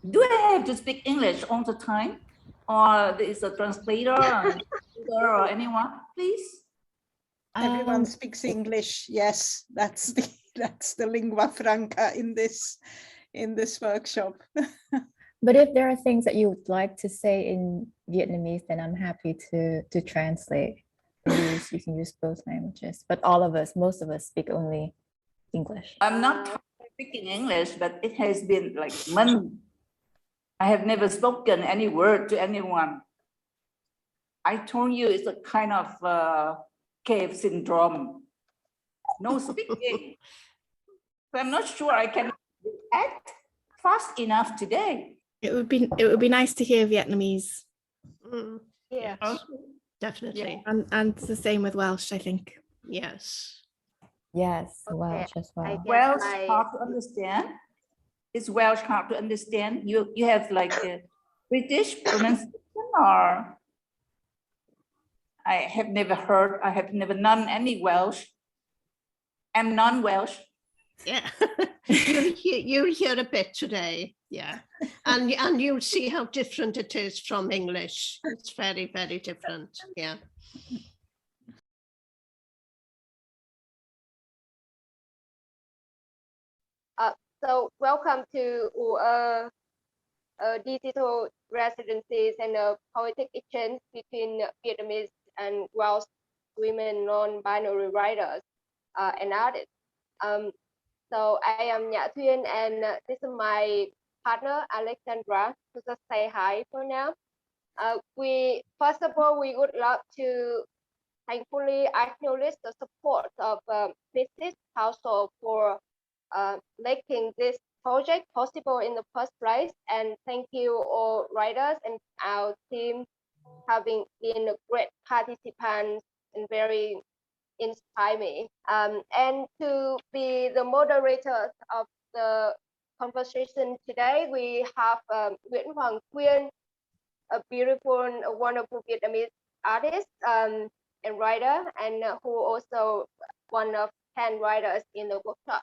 Do I have to speak English all the time? Or there is a translator or anyone, please? Everyone speaks English. Yes, that's the lingua franca in this workshop. But if there are things that you would like to say in Vietnamese, then I'm happy to translate. You can use both languages, but most of us speak only English. I'm not speaking English, but it has been like months. I have never spoken any word to anyone. I told you it's a kind of cave syndrome. No speaking. So I'm not sure I can act fast enough today. It would be nice to hear Vietnamese. Yeah, Okay. definitely. And it's the same with Welsh, I think. Yes. Yes, Okay, Welsh as well. Welsh hard to understand. Is Welsh hard to understand? You have like a British pronunciation, or I have never known any Welsh. I'm non-Welsh. Yeah. You'll hear a bit today. Yeah. And you'll see how different it is from English. It's very, very different. Yeah. So welcome to digital residencies and a poetic exchange between Vietnamese and Welsh women non-binary writers and artists. So I am Nhã Thuyên, and this is my partner Alexandra. To just say hi for now. First of all, we would love to thankfully acknowledge the support of Business Council for making this project possible in the first place, and thank you all writers and our team having been great participants and very inspire me. And to be the moderators of the conversation today, we have Nguyễn Hoàng Quyên, a beautiful, a wonderful Vietnamese artist and writer, and who also one of 10 writers in the workshop.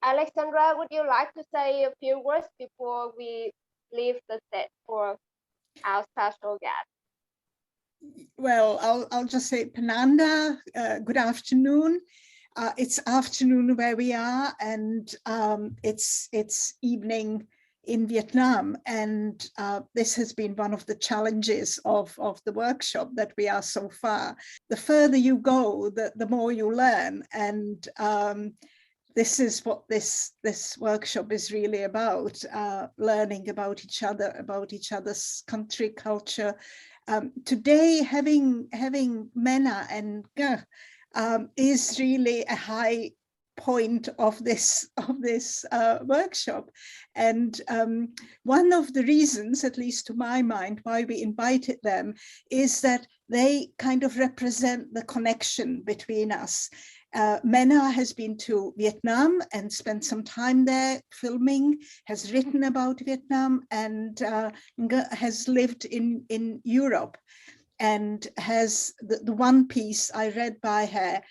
Alexandra, would you like to say a few words before we leave the set for our special guest? Well, I'll just say Pananda, good afternoon. It's afternoon where we are, and it's evening in Vietnam, and this has been one of the challenges of the workshop, that we are so far. The further you go, the more you learn, and this is what this workshop is really about, learning about each other, about each other's country, culture. Today, having Menna and NgH is really a high point of this workshop, and one of the reasons, at least to my mind, why we invited them is that they kind of represent the connection between us. Menna has been to Vietnam and spent some time there filming, has written about Vietnam, and NgH has lived in Europe, and has the one piece I read by her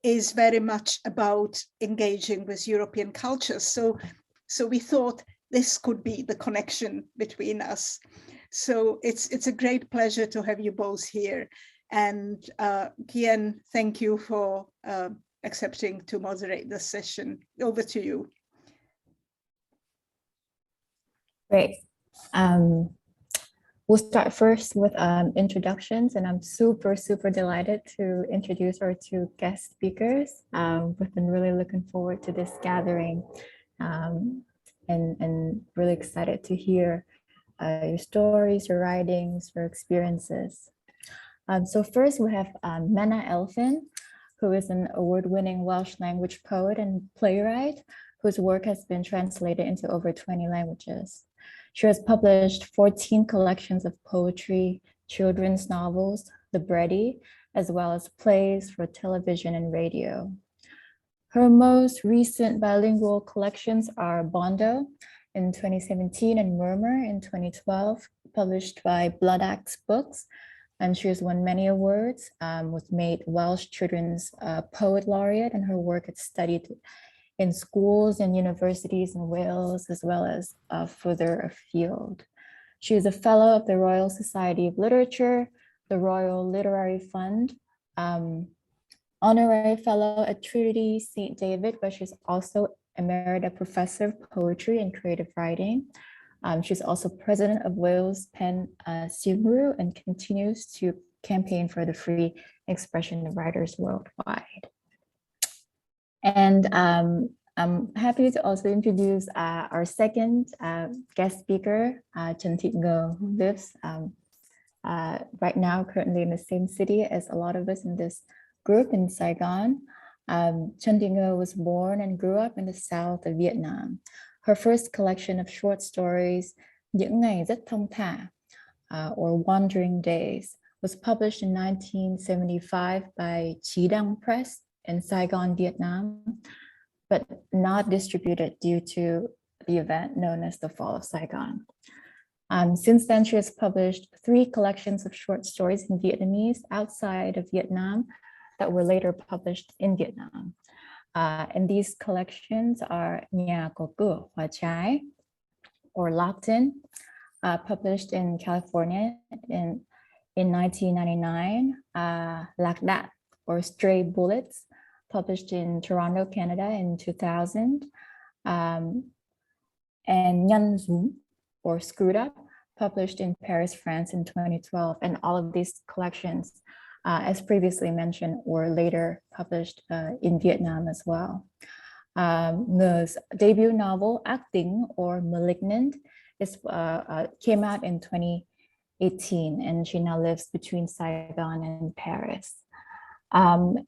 is very much about engaging with European culture. So we thought this could be the connection between us. So it's a great pleasure to have you both here. And Kian, thank you for accepting to moderate this session. Over to you. Great. We'll start first with introductions, and I'm super delighted to introduce our two guest speakers. We've been really looking forward to this gathering and really excited to hear your stories, your writings, your experiences. So first we have Menna Elfyn, who is an award-winning Welsh language poet and playwright whose work has been translated into over 20 languages. She has published 14 collections of poetry, children's novels, libretti, as well as plays for television and radio. Her most recent bilingual collections are Bondo in 2017 and Murmur in 2012, published by Blood Axe Books. And she has won many awards, was made Welsh Children's Poet Laureate, and her work is studied in schools and universities in Wales, as well as further afield. She is a fellow of the Royal Society of Literature, the Royal Literary Fund, honorary fellow at Trinity St. David, but she's also emerita professor of poetry and creative writing. She's also president of Wales Pen Cymru and continues to campaign for the free expression of writers worldwide. And I'm happy to also introduce our second guest speaker, Trần Thị Ngờ, who lives right now currently in the same city as a lot of us in this group in Saigon. Trần Thị Ngờ was born and grew up in the south of Vietnam. Her first collection of short stories, Những Ngày Rất Thong Thả, or Wandering Days, was published in 1975 by Chí Đăng Press in Saigon, Vietnam, but not distributed due to the event known as the Fall of Saigon. Since then, she has published 3 collections of short stories in Vietnamese outside of Vietnam that were later published in Vietnam. And these collections are Nhà Có Cửa Hoa Trái, or Locked In, published in California in 1999, Lạc Đạn, or Stray Bullets, published in Toronto, Canada in 2000, and Nhân Zoom, or Screwed Up, published in Paris, France in 2012. And all of these collections, as previously mentioned, were later published in Vietnam as well. Ng's debut novel, Acting, or Malignant, came out in 2018, and she now lives between Saigon and Paris. And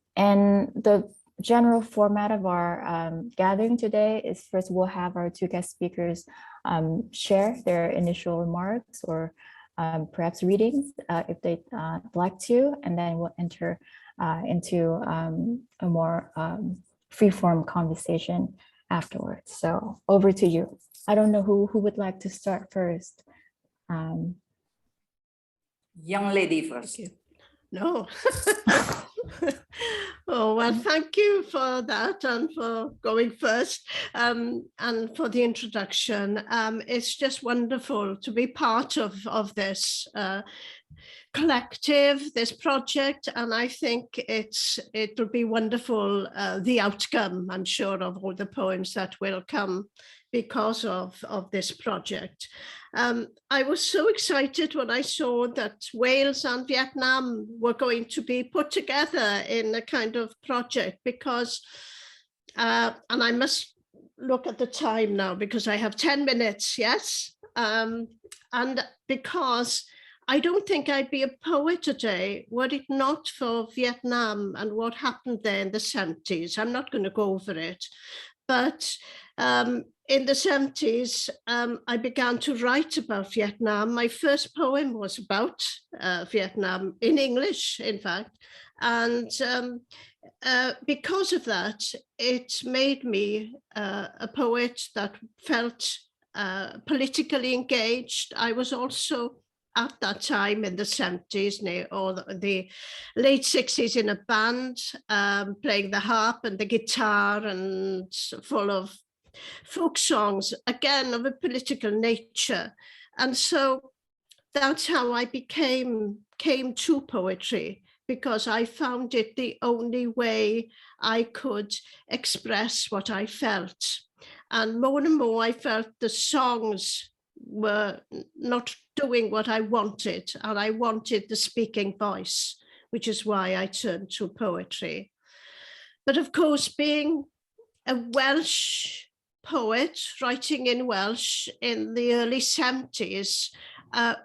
the general format of our gathering today is, first we'll have our 2 guest speakers share their initial remarks or perhaps readings if they'd like to, and then we'll enter into a more free-form conversation afterwards. So over to you. I don't know who would like to start first. Young lady first. No. Oh, well, thank you for that and for going first and for the introduction. It's just wonderful to be part of this collective, this project, and I think it will be wonderful, the outcome, I'm sure, of all the poems that will come because of this project. I was so excited when I saw that Wales and Vietnam were going to be put together in a kind of project because, and I must look at the time now because I have 10 minutes, yes? And because I don't think I'd be a poet today were it not for Vietnam and what happened there in the 70s. I'm not going to go over it, but in the 70s, I began to write about Vietnam. My first poem was about Vietnam, in English, in fact. And because of that, it made me a poet that felt politically engaged. I was also, at that time in the 70s or the late 60s, in a band, playing the harp and the guitar and full of folk songs, again, of a political nature. And so that's how I came to poetry, because I found it the only way I could express what I felt. And more, I felt the songs were not doing what I wanted, and I wanted the speaking voice, which is why I turned to poetry. But of course, being a Welsh poet writing in Welsh in the early 70s,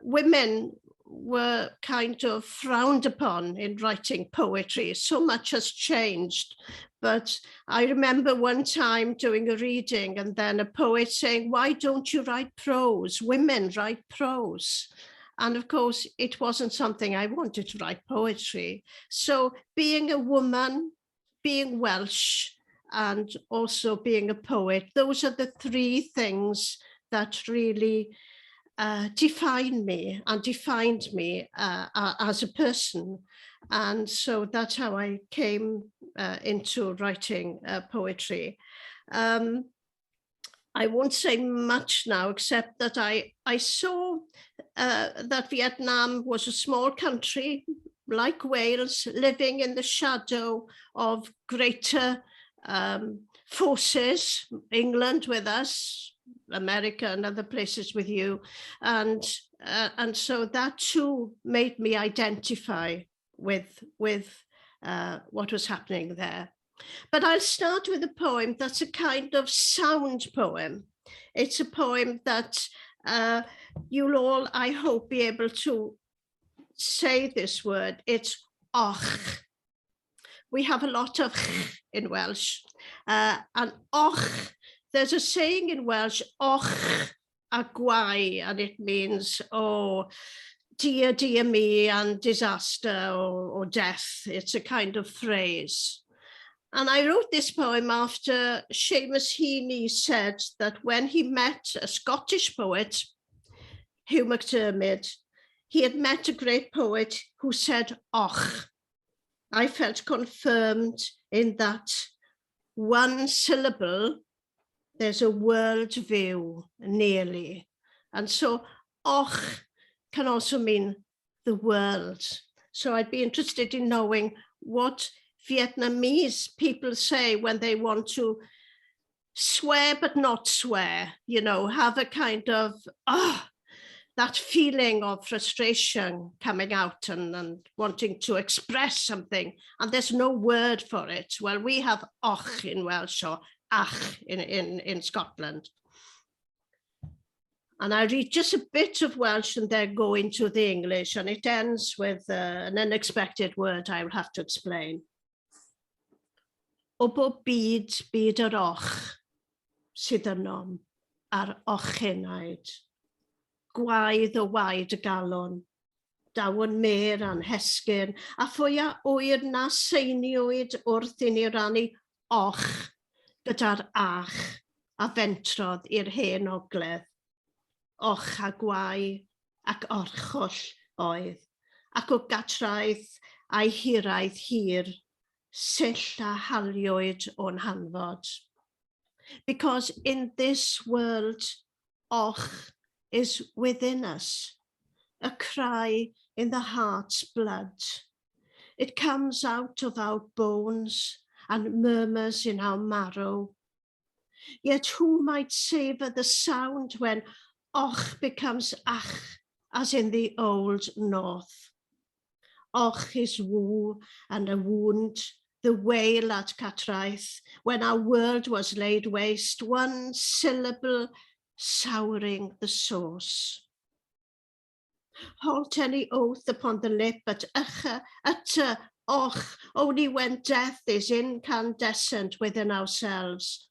women were kind of frowned upon in writing poetry. So much has changed. But I remember one time doing a reading and then a poet saying, "Why don't you write prose? Women write prose." And of course, it wasn't something I wanted to write poetry. So being a woman, being Welsh, and also being a poet, those are the 3 things that really define me and defined me as a person. And so that's how I came into writing poetry. I won't say much now, except that I saw that Vietnam was a small country like Wales, living in the shadow of greater forces, England with us, America and other places with you. And so that too made me identify with what was happening there. But I'll start with a poem that's a kind of sound poem. It's a poem that you'll all, I hope, be able to say this word. It's och. We have a lot of in Welsh. And och, there's a saying in Welsh, och a gwai, and it means, oh, dear me, and disaster or death. It's a kind of phrase. And I wrote this poem after Seamus Heaney said that when he met a Scottish poet, Hugh MacDiarmid, he had met a great poet who said, och. I felt confirmed in that one syllable, there's a world view, nearly. And so och can also mean the world. So I'd be interested in knowing what Vietnamese people say when they want to swear but not swear, you know, have a kind of, that feeling of frustration coming out and wanting to express something, and there's no word for it. Well, we have och in Welsh or ach in Scotland. And I read just a bit of Welsh and then go into the English, and it ends with an unexpected word I will have to explain. O bob byd yr och sydd ynom ar ochenaid. Gwaedd o waed y galon, dawon mer a'n hesgyn, a ffwya oer na seiniwyd wrth i ni rannu och gyda'r ach a fentrodd i'r hen ogledd. Och a gwai ac orcholl oedd, ac o gatraeth a'i hiraeth hir, sill a haliwyd o'n hanfod. Because in this world, och is within us, a cry in the heart's blood. It comes out of our bones and murmurs in our marrow. Yet who might savour the sound when och becomes ach, as in the old north? Och is woo and a wound, the wail at catraeth, when our world was laid waste, one syllable souring the source. Halt any oath upon the lip, but ucha, utter, och, only when death is incandescent within ourselves.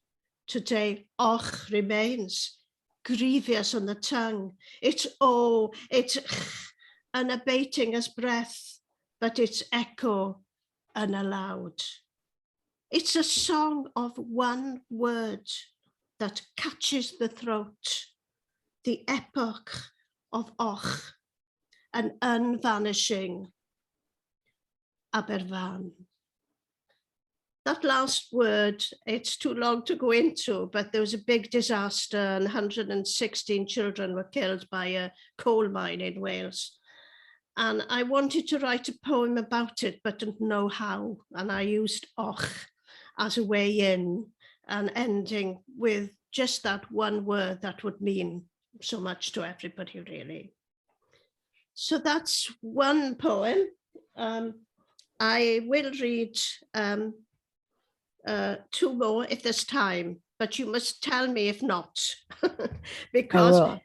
Today, och remains, grievous on the tongue. It's oh, it's unabating as breath, but its echo unallowed. It's a song of one word that catches the throat, the epoch of och, an unvanishing Aberfan. That last word, it's too long to go into, but there was a big disaster and 116 children were killed by a coal mine in Wales. And I wanted to write a poem about it, but didn't know how. And I used och as a way in, and ending with just that one word that would mean so much to everybody, really. So that's one poem. I will read two more if there's time, but you must tell me if not, because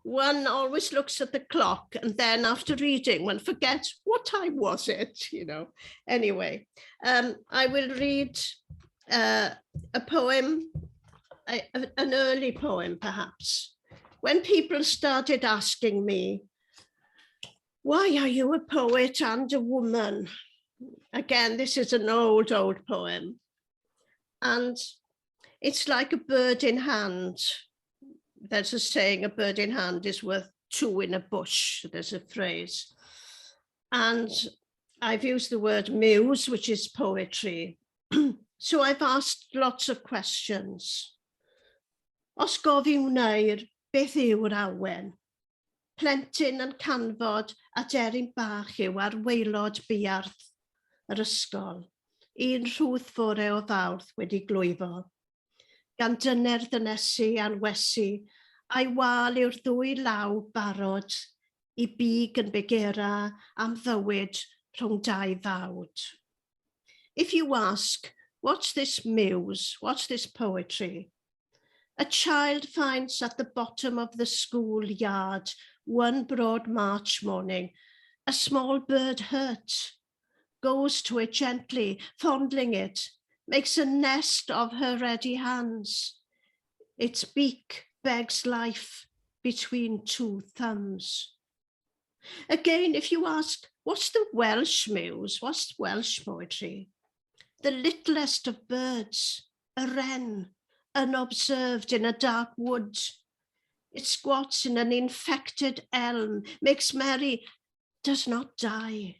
one always looks at the clock, and then after reading one forgets what time was it, you know. Anyway, I will read a poem, an early poem perhaps. When people started asking me, why are you a poet and a woman? Again, this is an old poem. And it's like a bird in hand. There's a saying, a bird in hand is worth two in a bush. There's a phrase. And I've used the word muse, which is poetry. So I've asked lots of questions. Os gofiw wneir, beth yw'r awen? Plentyn yn canfod a deryn bach yw ar waelod buarth yr ysgol. Un rhwth fore o fawrth wedi glwyfo. Gan dyner ddynesu a'n wesu, a'i wal yw'r ddwy law barod I big yn bigera am fywyd rhwng dau fawd. If you ask, what's this muse, what's this poetry? A child finds at the bottom of the school yard one broad March morning, a small bird hurt, goes to it gently, fondling it, makes a nest of her ready hands. Its beak begs life between two thumbs. Again, if you ask, what's the Welsh muse, what's Welsh poetry? The littlest of birds, a wren, unobserved in a dark wood. It squats in an infected elm, makes merry, does not die.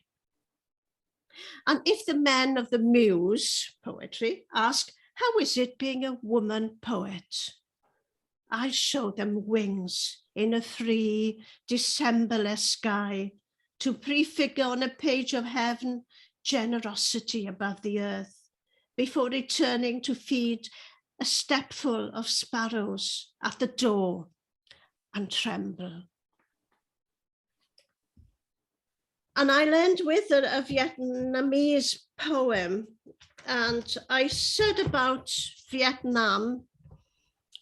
And if the men of the muse poetry ask, how is it being a woman poet? I show them wings in a free Decemberless sky to prefigure on a page of heaven generosity above the earth before returning to feed a stepful of sparrows at the door and tremble. And I'll end with a Vietnamese poem. And I said about Vietnam,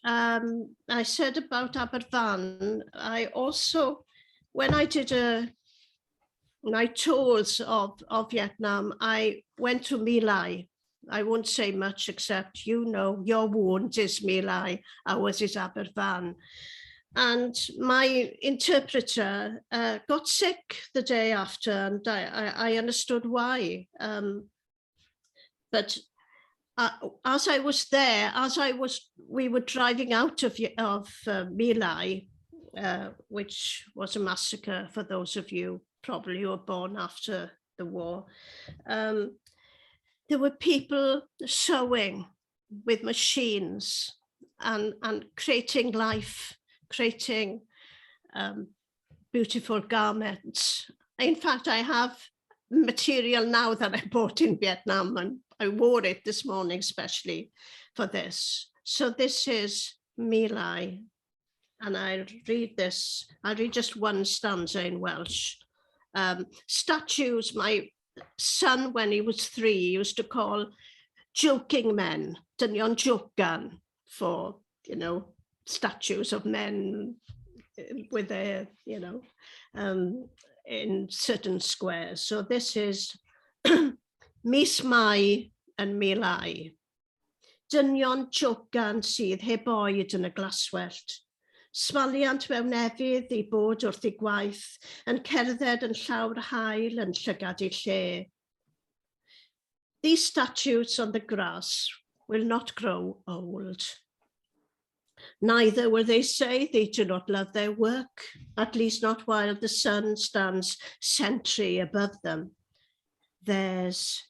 I said about Aberfan, I also, when I did my tours of Vietnam, I went to My Lai. I won't say much except, you know, your wound is My Lai, ours is Aberfan. And my interpreter got sick the day after, and I understood why. But as I was there, we were driving out of My Lai, which was a massacre for those of you probably who were born after the war. There were people sewing with machines and creating life, creating beautiful garments. In fact, I have material now that I bought in Vietnam, and I wore it this morning especially for this. So this is My Lai, and I'll read this. I'll read just one stanza in Welsh. Statues, my son, when he was 3, used to call joking men, dynion jocan, for, you know, statues of men with their, you know, in certain squares. So this is Mis Mai and My Lai. Dynion jocan sydd heb oed yn y glaswellt. Smaliant mewn efydd I bod wrth I gwaith, yn cerdded yn llawr haul yn llygad I lle. These statues on the grass will not grow old. Neither will they say they do not love their work, at least not while the sun stands sentry above them. There's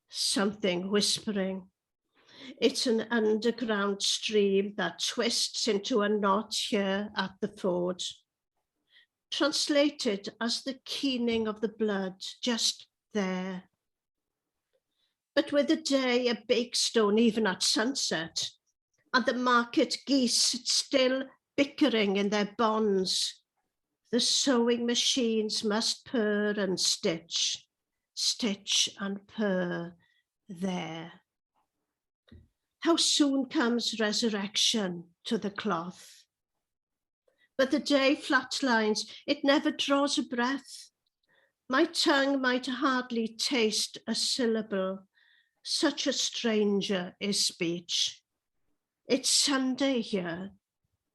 something whispering. It's an underground stream that twists into a knot here at the ford. Translated as the keening of the blood just there. But with the day a bakestone even at sunset, and the market geese still bickering in their bonds, the sewing machines must purr and stitch, stitch and purr there. How soon comes resurrection to the cloth? But the day flatlines, it never draws a breath. My tongue might hardly taste a syllable. Such a stranger is speech. It's Sunday here,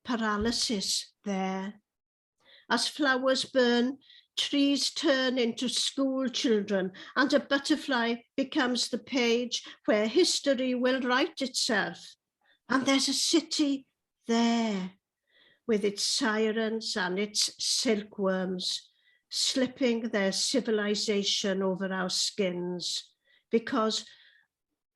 paralysis there. As flowers burn, trees turn into school children, and a butterfly becomes the page where history will write itself. And there's a city there, with its sirens and its silkworms, slipping their civilization over our skins, because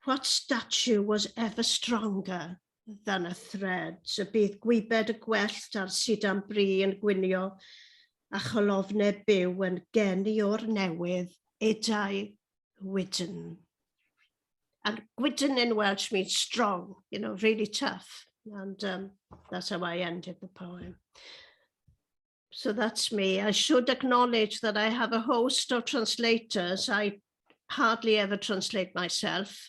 what statue was ever stronger than a thread? Y bydd gwybed y gwellt ar sidan bri yn gwynio, a cholofnau byw yn geni o'r newydd, edau wydyn. And wydyn in Welsh means strong, you know, really tough. And that's how I ended the poem. So that's me. I should acknowledge that I have a host of translators. I hardly ever translate myself,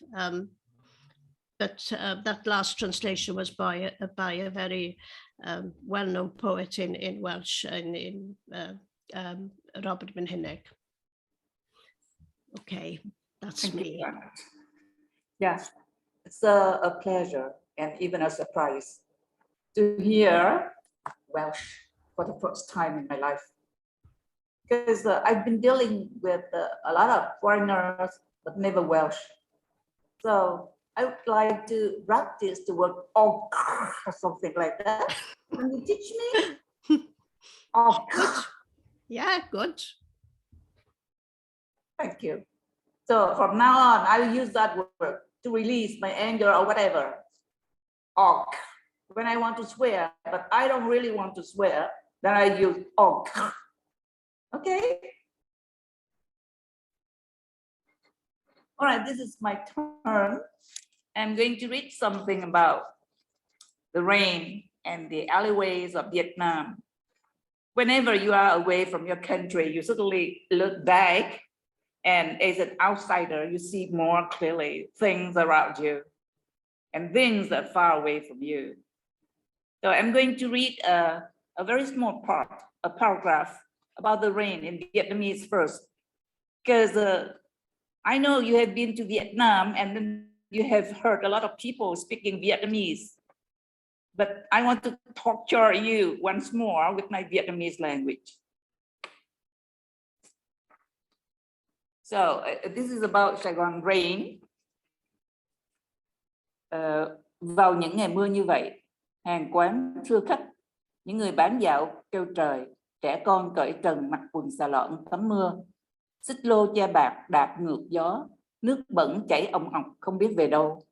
but that last translation was by a very well-known poet in Welsh, in Robert Menna. Okay, that's Thank me. you very much. Yeah, it's a pleasure and even a surprise to hear Welsh for the first time in my life. Because I've been dealing with a lot of foreigners, but never Welsh. So I would like to practice the word "og" or something like that. Can you teach me? Og. Good. Yeah, good. Thank you. So from now on, I will use that word to release my anger or whatever. Og. When I want to swear, but I don't really want to swear, then I use og. Okay. All right, this is my turn. I'm going to read something about the rain and the alleyways of Vietnam. Whenever you are away from your country, you suddenly look back, and as an outsider, you see more clearly things around you and things that are far away from you. So I'm going to read a very small part, a paragraph about the rain in Vietnamese first, because I know you have been to Vietnam and then you have heard a lot of people speaking Vietnamese, but I want to torture you once more with my Vietnamese language. So this is about Saigon rain. Vào những ngày mưa như vậy, hàng quán thưa khách, những người bán dạo kêu trời, trẻ con cởi trần mặc quần xà lọn tắm mưa, xích lô che bạc đạp ngược gió, nước bẩn chảy òng ọc không biết về đâu.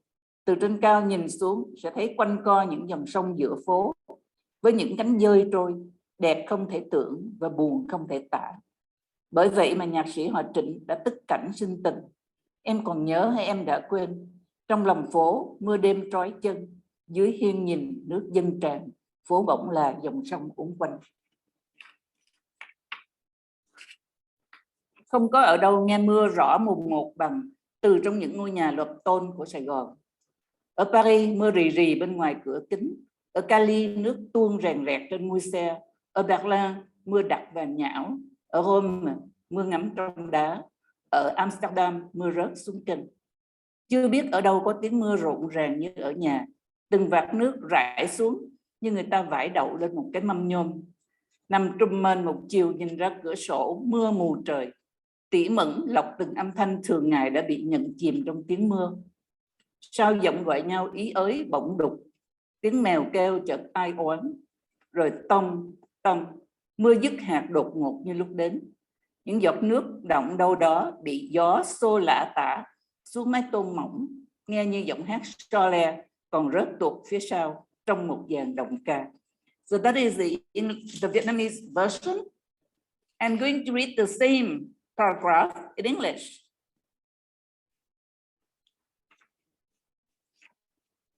Từ trên cao nhìn xuống sẽ thấy quanh co những dòng sông giữa phố với những cánh dơi trôi, đẹp không thể tưởng và buồn không thể tả. Bởi vậy mà nhạc sĩ Hòa Trịnh đã tức cảnh sinh tình. Em còn nhớ hay em đã quên? Trong lòng phố mưa đêm trói chân, dưới hiên nhìn nước dâng tràn, phố bỗng là dòng sông uốn quanh. Không có ở đâu nghe mưa rõ mùng một bằng từ trong những ngôi nhà lợp tôn của Sài Gòn. Ở Paris mưa rì rì bên ngoài cửa kính. Ở Cali nước tuôn rèn rẹt trên mui xe. Ở Berlin mưa đặc và nhão. Ở Rome mưa ngấm trong đá. Ở Amsterdam mưa rớt xuống kênh. Chưa biết ở đâu có tiếng mưa rộn ràng như ở nhà. Từng vạt nước rải xuống như người ta vải đậu lên một cái mâm nhôm. Nằm trùm mền một chiều nhìn ra cửa sổ mưa mù trời. Tỉ mẩn lọc từng âm thanh thường ngày đã bị nhận chìm trong tiếng mưa. Sao giọng gọi nhau ý ới bỗng đục. Tiếng mèo kêu chợt ai oán. Rồi tông tông mưa dứt hạt đột ngột như lúc đến. Những giọt nước đọng đâu đó bị gió xô lả tả xuống mái tôn mỏng, nghe như giọng hát so le còn rớt tuột phía sau trong một dàn đồng ca. So that is the Vietnamese version. I'm going to read the same paragraph in English.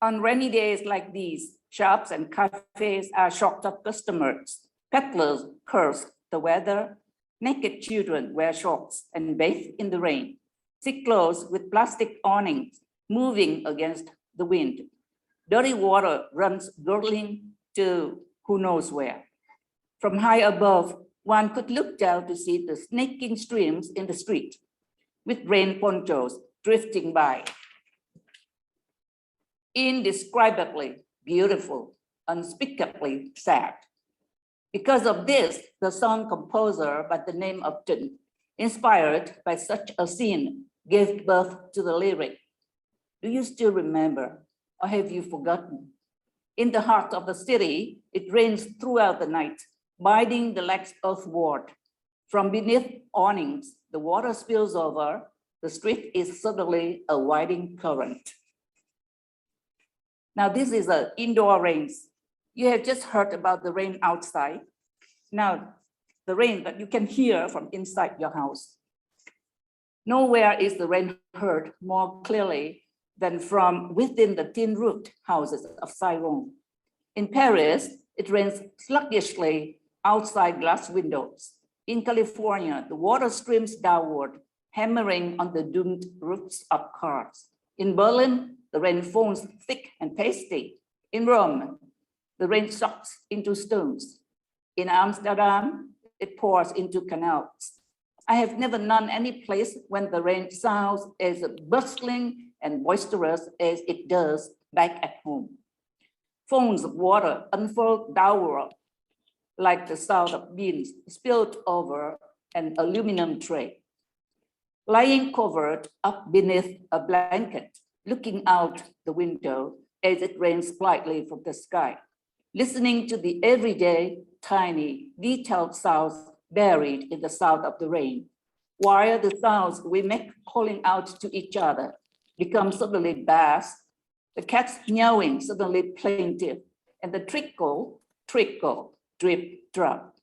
On rainy days like these, shops and cafes are short of customers. Peddlers curse the weather. Naked children wear shorts and bathe in the rain. Thick clothes with plastic awnings moving against the wind. Dirty water runs gurgling to who knows where. From high above, one could look down to see the snaking streams in the street, with rain ponchos drifting by. Indescribably beautiful, unspeakably sad. Because of this, the song composer by the name of Trịnh, inspired by such a scene, gave birth to the lyric. Do you still remember, or have you forgotten? In the heart of the city, it rains throughout the night, biting the legs earthward. From beneath awnings, the water spills over, the street is suddenly a winding current. Now this is an indoor rain. You have just heard about the rain outside. Now the rain that you can hear from inside your house. Nowhere is the rain heard more clearly than from within the tin-roofed houses of Saigon. In Paris, it rains sluggishly outside glass windows. In California, the water streams downward, hammering on the doomed roofs of cars. In Berlin, the rain falls thick and pasty. In Rome, the rain sucks into stones. In Amsterdam, it pours into canals. I have never known any place when the rain sounds as bustling and boisterous as it does back at home. Falls of water unfold downward like the sound of beans spilled over an aluminum tray. Lying covered up beneath a blanket, looking out the window as it rains lightly from the sky, listening to the everyday, tiny, detailed sounds buried in the sound of the rain, while the sounds we make calling out to each other become suddenly bass, the cat's meowing suddenly plaintive, and the trickle, drip, drop.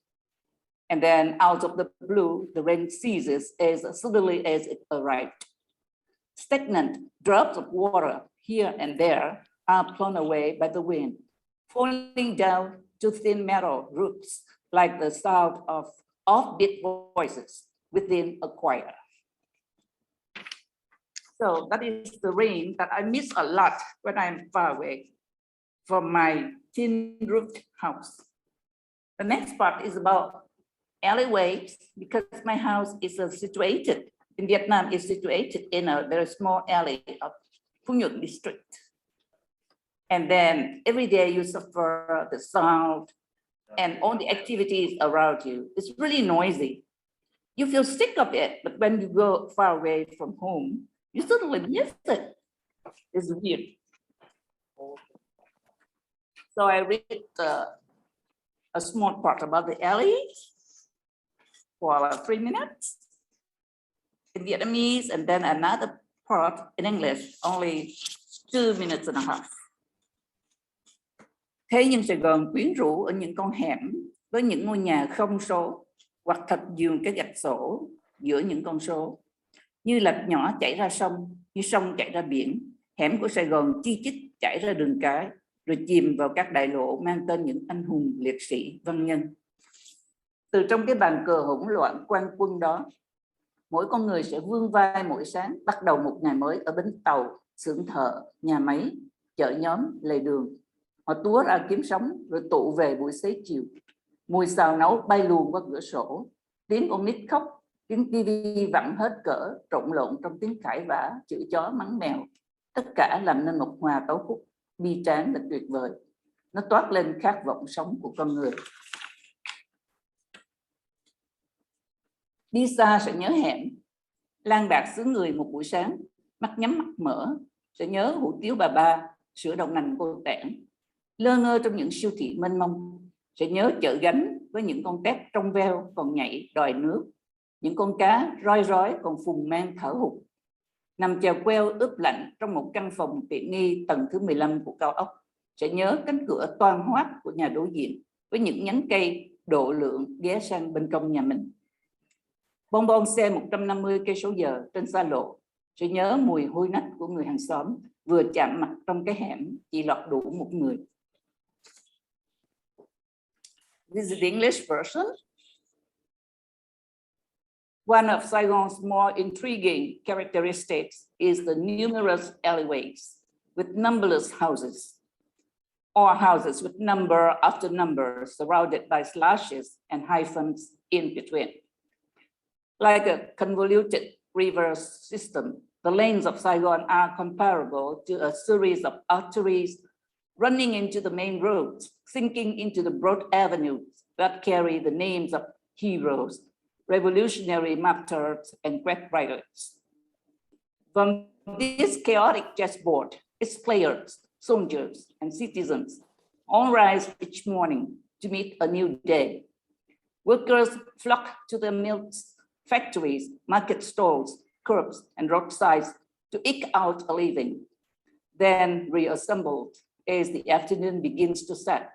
And then out of the blue, the rain ceases as suddenly as it arrived. Stagnant drops of water here and there are blown away by the wind, falling down to thin metal roofs like the sound of offbeat voices within a choir. So that is the rain that I miss a lot when I'm far away from my tin-roofed house. The next part is about alleyways, because my house is situated in Vietnam, is situated in a very small alley of Phú Nhuận district. And then every day you suffer the sound and all the activities around you. It's really noisy. You feel sick of it, but when you go far away from home, you suddenly miss it. It's weird. So I read a small part about the alley for 3 minutes in Vietnamese, and then another part in English, only 2 minutes and a half. Thế nhưng Sài Gòn quyến rũ ở những con hẻm với những ngôi nhà không số hoặc thật giường cái gạch sổ giữa những con số. Như lạch nhỏ chảy ra sông, như sông chảy ra biển, hẻm của Sài Gòn chi chít chảy ra đường cái, rồi chìm vào các đại lộ mang tên những anh hùng liệt sĩ văn nhân. Từ trong cái bàn cờ hỗn loạn quan quân đó, mỗi con người sẽ vươn vai mỗi sáng bắt đầu một ngày mới ở bến tàu, xưởng thợ, nhà máy, chợ nhóm, lề đường. Họ túa ra kiếm sống rồi tụ về buổi xế chiều. Mùi xào nấu bay luồn qua cửa sổ, tiếng con nít khóc, tiếng tivi vặn hết cỡ, trộn lộn trong tiếng cãi vã, chửi chó mắng mèo. Tất cả làm nên một hòa tấu khúc bi tráng và tuyệt vời. Nó toát lên khát vọng sống của con người. Đi xa sẽ nhớ hẻm, lang bạc xứ người một buổi sáng, mắt nhắm mắt mở, sẽ nhớ hủ tiếu bà ba, sữa đậu nành cô tẻn. Lơ ngơ trong những siêu thị mênh mông, sẽ nhớ chợ gánh với những con tép trong veo còn nhảy đòi nước, những con cá roi rói còn phùng mang thở hụt, nằm chèo queo ướp lạnh trong một căn phòng tiện nghi tầng thứ 15 của cao ốc, sẽ nhớ cánh cửa toang hoác của nhà đối diện với những nhánh cây độ lượng ghé sang bên trong nhà mình. Bon bon xe 150 cây số giờ trên xa lộ, sẽ nhớ mùi hôi nách của người hàng xóm vừa chạm mặt trong cái hẻm chỉ lọt đủ một người. This is the English version. One of Saigon's more intriguing characteristics is the numerous alleyways with numberless houses, or houses with number after number surrounded by slashes and hyphens in between. Like a convoluted river system, the lanes of Saigon are comparable to a series of arteries running into the main roads, sinking into the broad avenues that carry the names of heroes, revolutionary martyrs, and great writers. From this chaotic chessboard, its players, soldiers, and citizens all rise each morning to meet a new day. Workers flock to their mills, factories, market stalls, curbs and roadsides to eke out a living, then reassembled as the afternoon begins to set.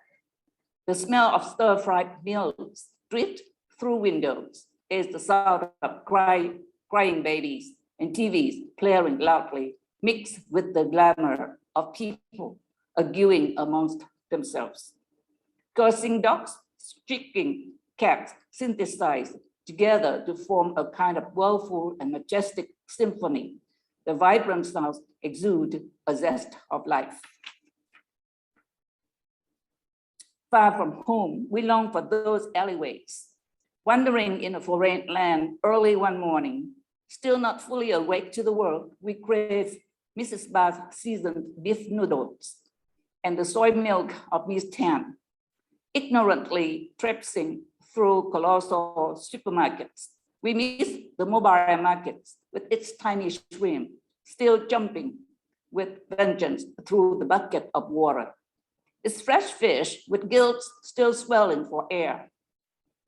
The smell of stir-fried meals drifts through windows as the sound of crying babies and TVs blaring loudly mix with the glamour of people arguing amongst themselves. Cursing dogs, shrieking cats synthesize together to form a kind of woeful and majestic symphony. The vibrant sounds exude a zest of life. Far from home, we long for those alleyways. Wandering in a foreign land early one morning, still not fully awake to the world, we crave Mrs. Ba's seasoned beef noodles and the soy milk of Miss Tan. Ignorantly traipsing through colossal supermarkets, we miss the mobile markets with its tiny shrimp, still jumping with vengeance through the bucket of water. It's fresh fish with gills still swelling for air,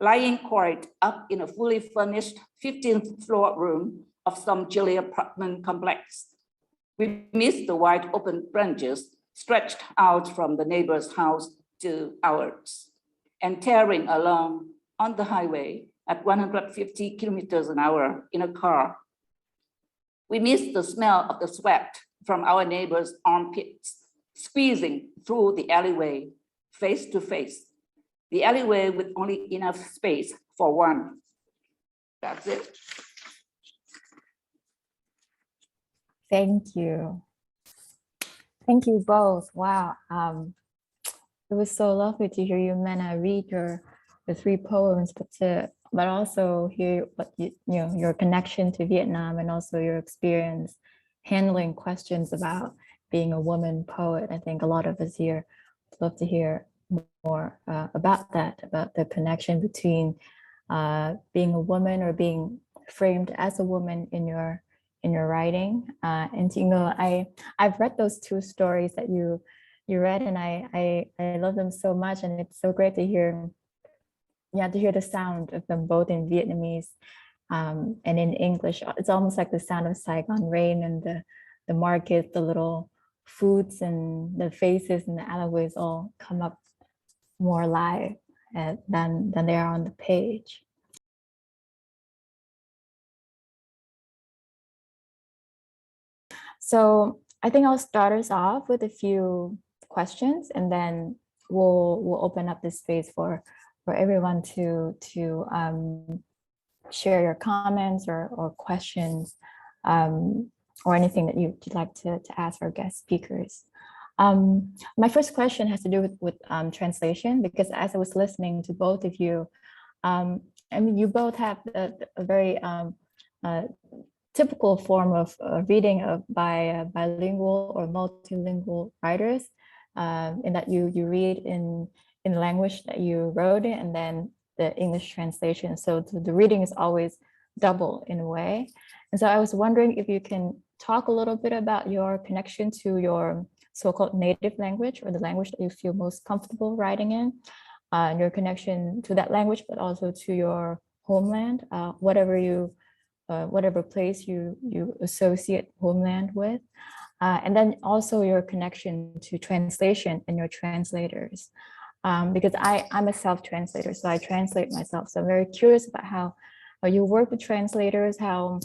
lying coiled up in a fully furnished 15th floor room of some chilly apartment complex. We miss the wide open branches stretched out from the neighbor's house to ours and tearing along on the highway at 150 kilometers an hour in a car. We miss the smell of the sweat from our neighbor's armpits, squeezing through the alleyway, face to face. The alleyway with only enough space for one. That's it. Thank you. Thank you both. Wow. It was so lovely to hear you, Menna, read the 3 poems, but also hear what your connection to Vietnam and also your experience handling questions about being a woman poet. I think a lot of us here would love to hear more about that, about the connection between being a woman or being framed as a woman in your writing. And I've read those 2 stories that you read, and I love them so much, and it's so great to hear the sound of them both in Vietnamese and in English. It's almost like the sound of Saigon rain and the market, the little foods and the faces and the alleyways all come up more alive than they are on the page. So I think I'll start us off with a few questions, and then we'll open up this space for everyone to share your comments or questions or anything that you'd like to ask our guest speakers. My first question has to do with translation, because as I was listening to both of you, I mean, you both have a very typical form of reading by bilingual or multilingual writers, in that you read in the language that you wrote it and then the English translation. So the reading is always double in a way. And so I was wondering if you can talk a little bit about your connection to your so-called native language, or the language that you feel most comfortable writing in, and your connection to that language, but also to your homeland, whatever place you associate homeland with. And then also your connection to translation and your translators. Because I'm a self-translator, so I translate myself. So I'm very curious about how you work with translators, how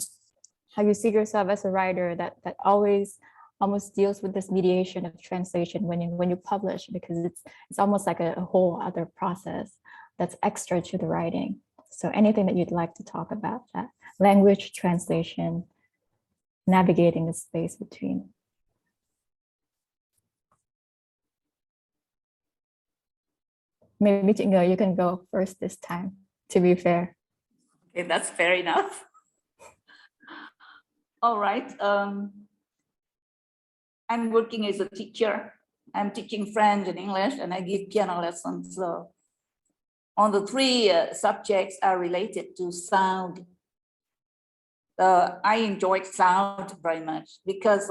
you see yourself as a writer that always almost deals with this mediation of translation when you publish, because it's almost like a whole other process that's extra to the writing. So anything that you'd like to talk about that language, translation, navigating the space between. Maybe you can go first this time, to be fair. Okay, that's fair enough. All right. I'm working as a teacher. I'm teaching French and English, and I give piano lessons. So on the 3 subjects are related to sound. I enjoyed sound very much, because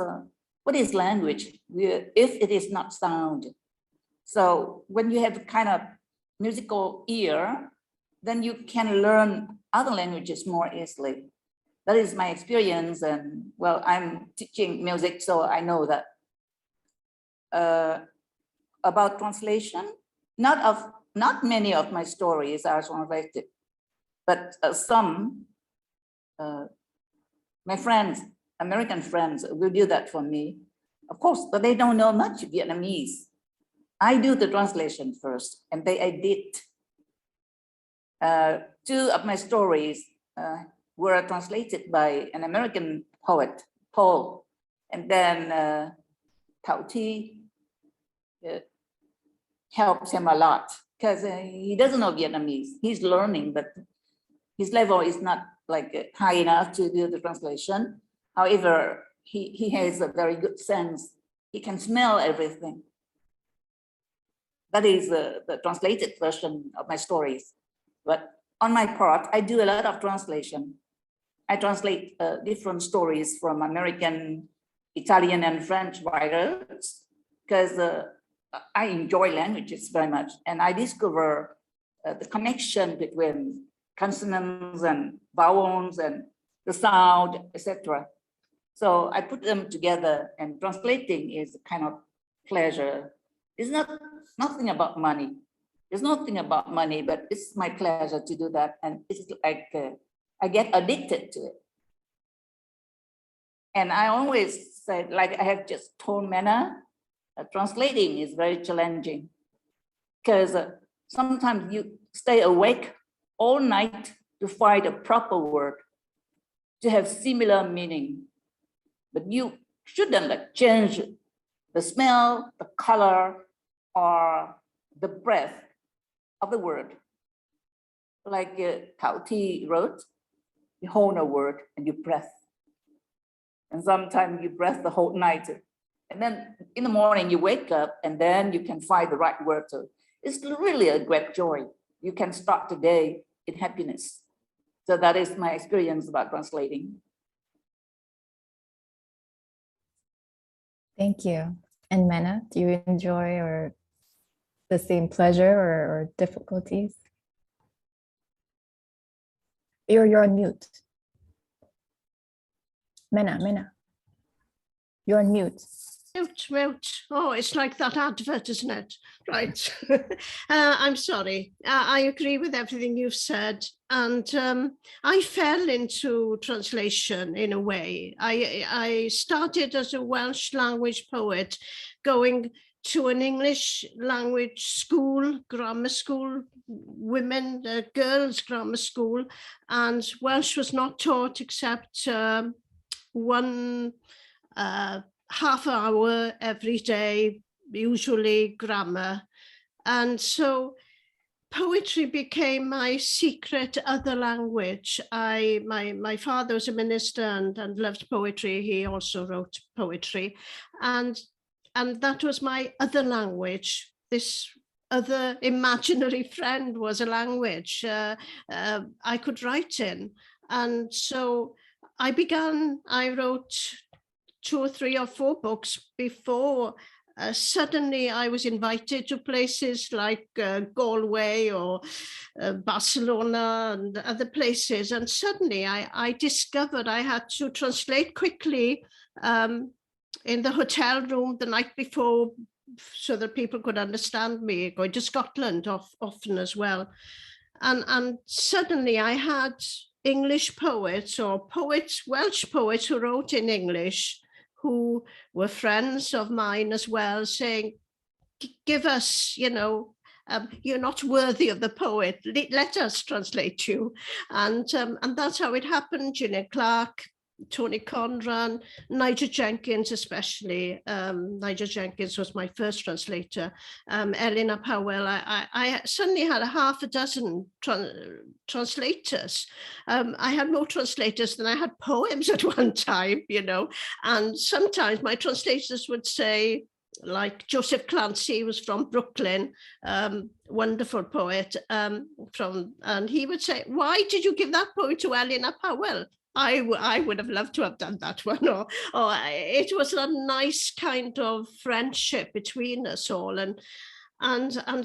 what is language if it is not sound? So when you have a kind of musical ear, then you can learn other languages more easily. that is my experience. And well, I'm teaching music, so I know that. About translation, not many of my stories are translated, but some, my friends, American friends, will do that for me. Of course, but they don't know much Vietnamese. I do the translation first, and they edit. Two of my stories were translated by an American poet, Paul, and then Thảo Thi helps him a lot because he doesn't know Vietnamese. He's learning, but his level is not like high enough to do the translation. However, he has a very good sense. He can smell everything. That is the translated version of my stories. But on my part, I do a lot of translation. I translate different stories from American, Italian, and French writers because I enjoy languages very much. And I discover the connection between consonants and vowels and the sound, etc. So I put them together, and translating is a kind of pleasure. It's nothing about money. It's nothing about money, but it's my pleasure to do that. And it's like I get addicted to it. And I always said, like I have just told Menna, translating is very challenging because sometimes you stay awake all night to find a proper word to have similar meaning, but you shouldn't like change the smell, the color, or the breath of the word. Like Thảo Thi wrote, you hold a word and you breath. And sometimes you breath the whole night. And then in the morning you wake up and then you can find the right word. So it's really a great joy. You can start the day in happiness. So that is my experience about translating. Thank you. And Menna, do you enjoy or the same pleasure or difficulties? You're on mute. Menna, you're on mute. Mute. Oh, it's like that advert, isn't it? Right. I'm sorry. I agree with everything you've said. And I fell into translation in a way. I started as a Welsh language poet, going to an English language school, grammar school, women, girls' grammar school, and Welsh was not taught except one half hour every day, usually grammar. And so poetry became my secret other language. My father was a minister and loved poetry. He also wrote poetry. And that was my other language. This other imaginary friend was a language I could write in. And so I wrote 2 or 3 or 4 books before suddenly I was invited to places like Galway or Barcelona and other places. And suddenly I discovered I had to translate quickly in the hotel room the night before so that people could understand me, going to Scotland often as well. And suddenly I had English poets or Welsh poets who wrote in English, who were friends of mine as well, saying, give us, you're not worthy of the poet, let us translate you. And that's how it happened. Gillian Clark, Tony Conran, Nigel Jenkins especially. Nigel Jenkins was my first translator. Eleanor Powell. I suddenly had a half a dozen translators. I had more translators than I had poems at one time, and sometimes my translators would say, like Joseph Clancy was from Brooklyn, wonderful poet, and he would say, why did you give that poem to Eleanor Powell? I would have loved to have done that one, or it was a nice kind of friendship between us all, and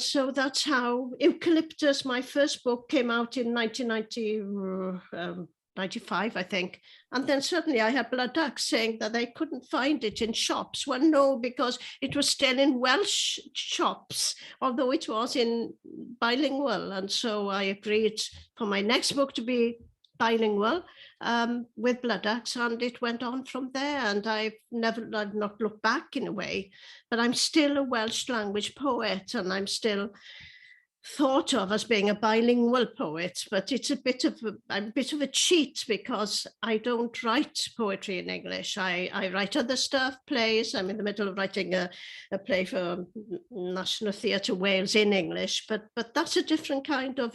so that's how Eucalyptus, my first book, came out in 1990. 95, I think. And then suddenly I had Blood Ducks saying that they couldn't find it in shops. Well, no, because it was still in Welsh shops, although it was in bilingual. And so I agreed for my next book to be bilingual with Blood Ducks, and it went on from there. And I've not looked back in a way, but I'm still a Welsh language poet, and I'm still thought of as being a bilingual poet, but it's I'm a bit of a cheat because I don't write poetry in English. I write other stuff, plays. I'm in the middle of writing a play for National Theatre Wales in English, but that's a different kind of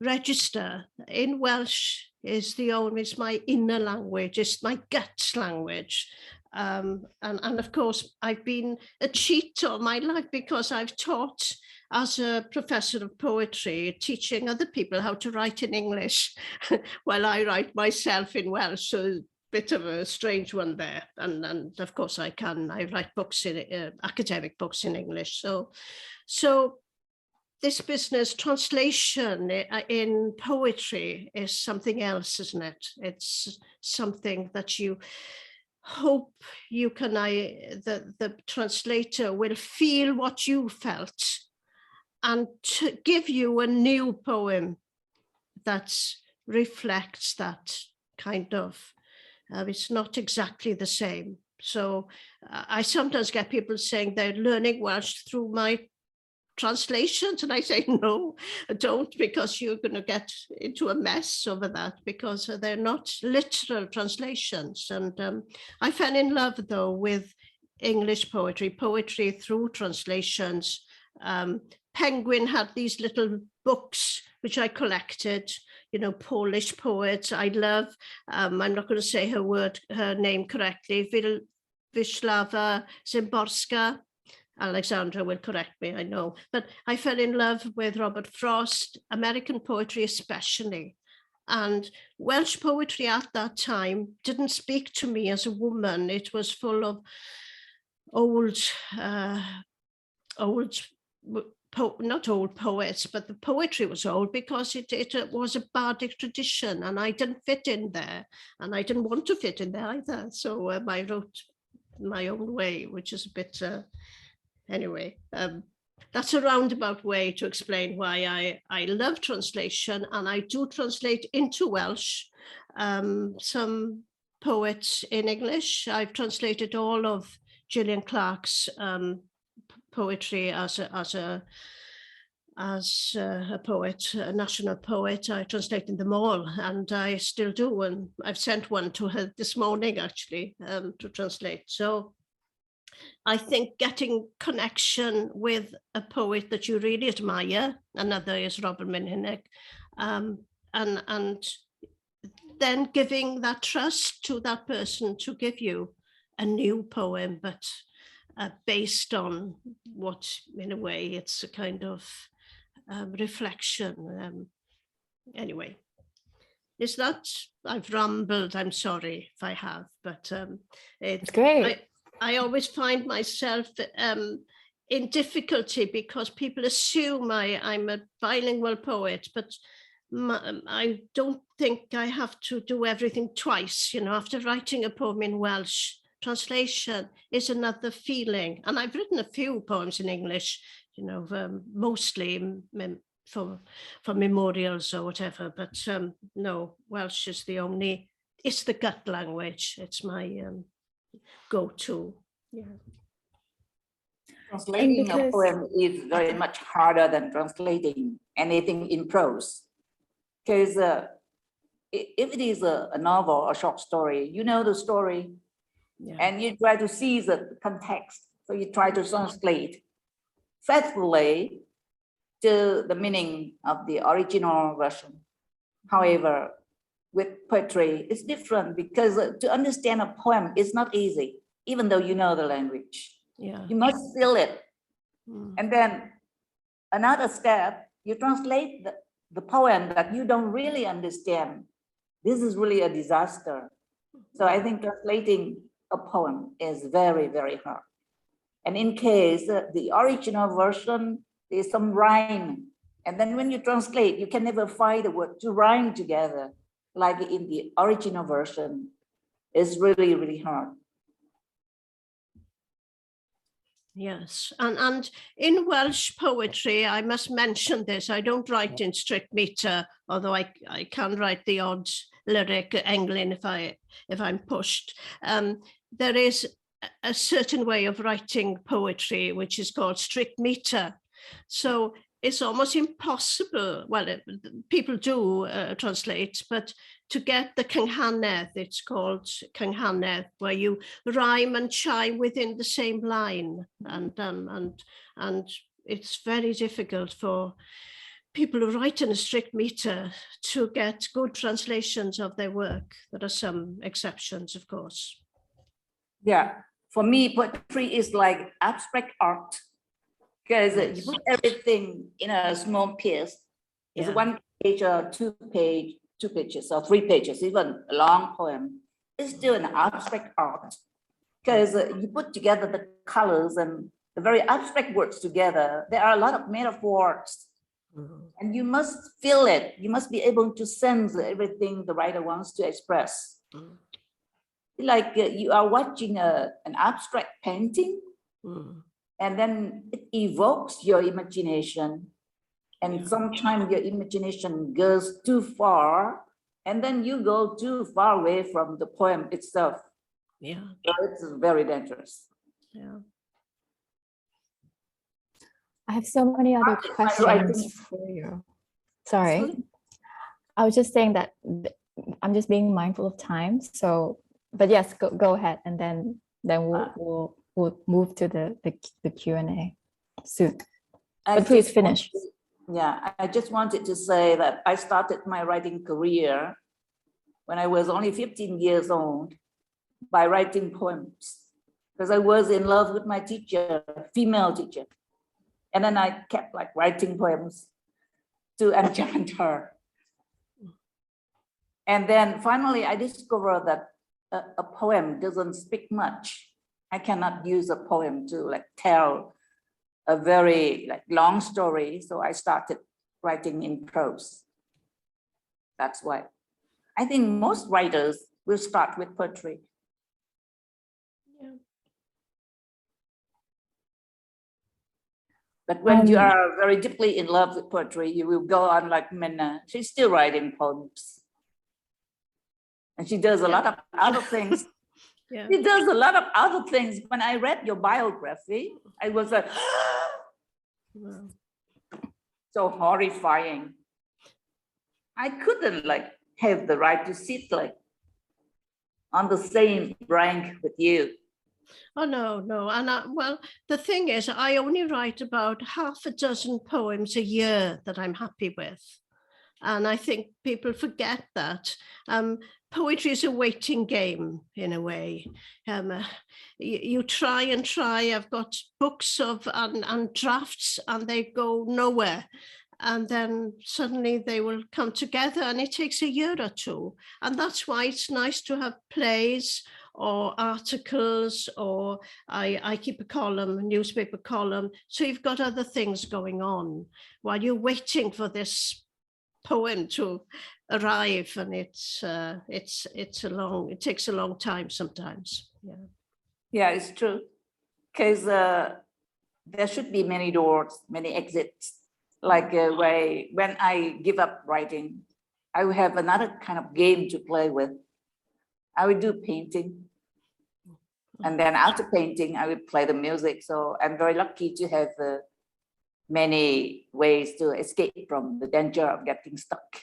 register. In Welsh is my inner language, it's my gut language. And of course, I've been a cheat all my life because I've taught as a professor of poetry, teaching other people how to write in English while I write myself in Welsh. So a bit of a strange one there. And of course I write books in academic books in English. So this business, translation in poetry, is something else, isn't it? It's something that you hope you can, the translator will feel what you felt and to give you a new poem that reflects that kind of, it's not exactly the same. So I sometimes get people saying they're learning Welsh through my translations, and I say no, don't, because you're going to get into a mess over that, because they're not literal translations. And I fell in love though with English poetry through translations. Penguin had these little books which I collected, you know, Polish poets I love. I'm not going to say her name correctly, Wisława Szymborska. Alexandra will correct me, I know, but I fell in love with Robert Frost, American poetry especially. And Welsh poetry at that time didn't speak to me as a woman. It was full of not old poets, but the poetry was old because it was a bardic tradition, and I didn't fit in there, and I didn't want to fit in there either. So I wrote my own way, which is a bit... Anyway, that's a roundabout way to explain why I love translation, and I do translate into Welsh some poets in English. I've translated all of Gillian Clarke's poetry as a poet, a national poet. I translated them all, and I still do, and I've sent one to her this morning actually to translate. So I think getting connection with a poet that you really admire, another is Robert Menna, and then giving that trust to that person to give you a new poem, but based on what, in a way, it's a kind of reflection. Anyway, is that, I've rambled, I'm sorry if I have, but it's great. I always find myself in difficulty because people assume I'm a bilingual poet, but I don't think I have to do everything twice. You know, after writing a poem in Welsh, translation is another feeling. And I've written a few poems in English, you know, mostly for memorials or whatever, but no, Welsh is it's the gut language. It's my go-to. Yeah. Translating a poem is very much harder than translating anything in prose, because if it is a novel, a short story, you know the story, and you try to see the context, so you try to translate faithfully to the meaning of the original version. However, with poetry, it's different, because to understand a poem is not easy, even though you know the language. Yeah. You must feel it. And then another step, you translate the poem that you don't really understand. This is really a disaster. So I think translating a poem is very, very hard. And in case the original version, there's some rhyme And then when you translate, you can never find the word to rhyme together, like in the original version. It's really, really hard. Yes, and in Welsh poetry, I must mention this, I don't write in strict meter, although I can write the odd lyric Englyn if I'm pushed. There is a certain way of writing poetry which is called strict meter. So it's almost impossible, well, people do translate, but to get the cynghannedd, it's called cynghannedd, where you rhyme and chime within the same line, and it's very difficult for people who write in a strict meter to get good translations of their work. There are some exceptions, of course. Yeah, for me, poetry is like abstract art, because you put everything in a small piece. It's Yeah. 1 page or 2 pages or 3 pages, even a long poem. It's still an abstract art, because you put together the colors and the very abstract words together. There are a lot of metaphors, and you must feel it. You must be able to sense everything the writer wants to express. Like you are watching an abstract painting, and then it evokes your imagination. And sometimes your imagination goes too far, and then you go too far away from the poem itself. Yeah. So it's very dangerous. Yeah. I have so many other questions for you. Sorry. I was just saying that I'm just being mindful of time. So, but yes, go ahead, and then we'll move to the Q&A soon. But please finish. Yeah, I just wanted to say that I started my writing career when I was only 15 years old by writing poems, because I was in love with my teacher, female teacher. And then I kept like writing poems to enchant her. And then finally I discovered that a poem doesn't speak much. I cannot use a poem to like tell a very like long story. So I started writing in prose. That's why I think most writers will start with poetry. Yeah. But when you are very deeply in love with poetry, you will go on like Menna. She's still writing poems. And she does a lot of other things. Yeah. She does a lot of other things. When I read your biography, I was like, Wow. so horrifying. I couldn't like have the right to sit like on the same rank with you. Oh, no. And well, the thing is, I only write about half a dozen poems a year that I'm happy with. And I think people forget that. Poetry is a waiting game in a way. You try and try. I've got books of and drafts, and they go nowhere. And then suddenly they will come together, and it takes a year or two. And that's why it's nice to have plays or articles, or I keep a column, a newspaper column. So you've got other things going on while you're waiting for this poem to arrive, and it takes a long time sometimes. Yeah, it's true. Because there should be many doors, many exits. Like when I give up writing, I will have another kind of game to play with. I will do painting. And then after painting, I will play the music. So I'm very lucky to have many ways to escape from the danger of getting stuck.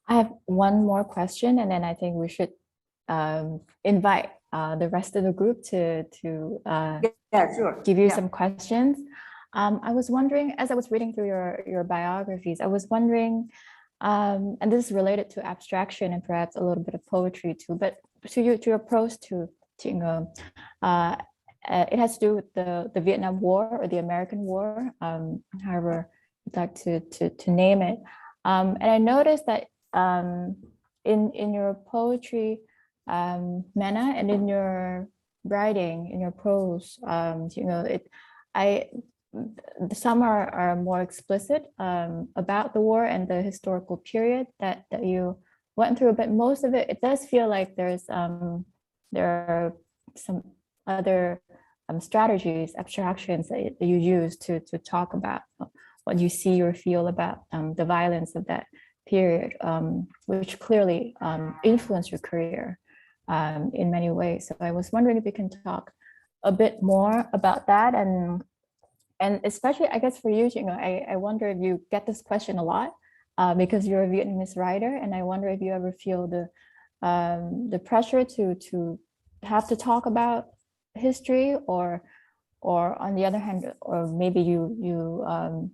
I have one more question, and then I think we should invite the rest of the group to sure. give you some questions. I was wondering, as I was reading through your biographies, I was wondering, and this is related to abstraction and perhaps a little bit of poetry too, but to your prose too, it has to do with the Vietnam War or the American War, however you'd like to name it. And I noticed that in your poetry, Menna, and in your writing, in your prose, you know, some are more explicit about the war and the historical period that you went through, but most of it does feel like there are some other strategies, abstractions that you use to talk about what you see or feel about the violence of that period, which clearly influenced your career in many ways. So I was wondering if you can talk a bit more about that, and especially, I guess, for you, you know, I wonder if you get this question a lot because you're a Vietnamese writer, and I wonder if you ever feel the pressure to have to talk about history, or on the other hand, or maybe you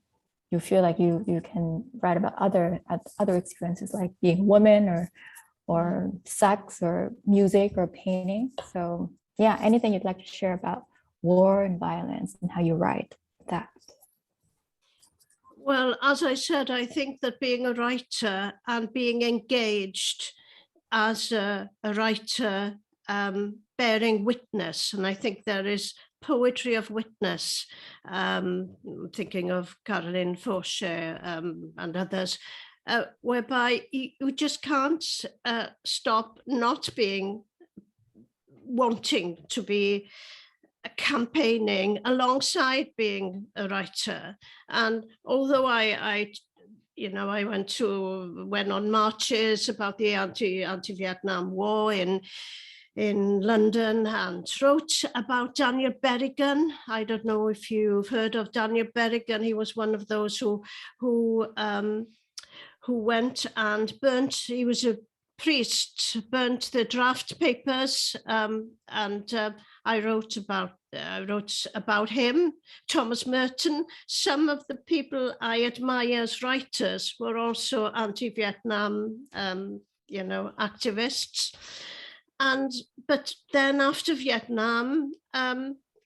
feel like you can write about other experiences like being a woman or sex or music or painting. So yeah, anything you'd like to share about war and violence and how you write that? Well, as I said, I think that being a writer and being engaged as a writer, bearing witness, and I think there is poetry of witness, thinking of Caroline Fauché and others, whereby you just can't stop not wanting to be campaigning alongside being a writer. And although I went on marches about the anti-Vietnam War in London and wrote about Daniel Berrigan. I don't know if you've heard of Daniel Berrigan. He was one of those who went and burnt. He was a priest, burnt the draft papers, and I wrote about him. Thomas Merton. Some of the people I admire as writers were also anti-Vietnam, activists. But then after Vietnam,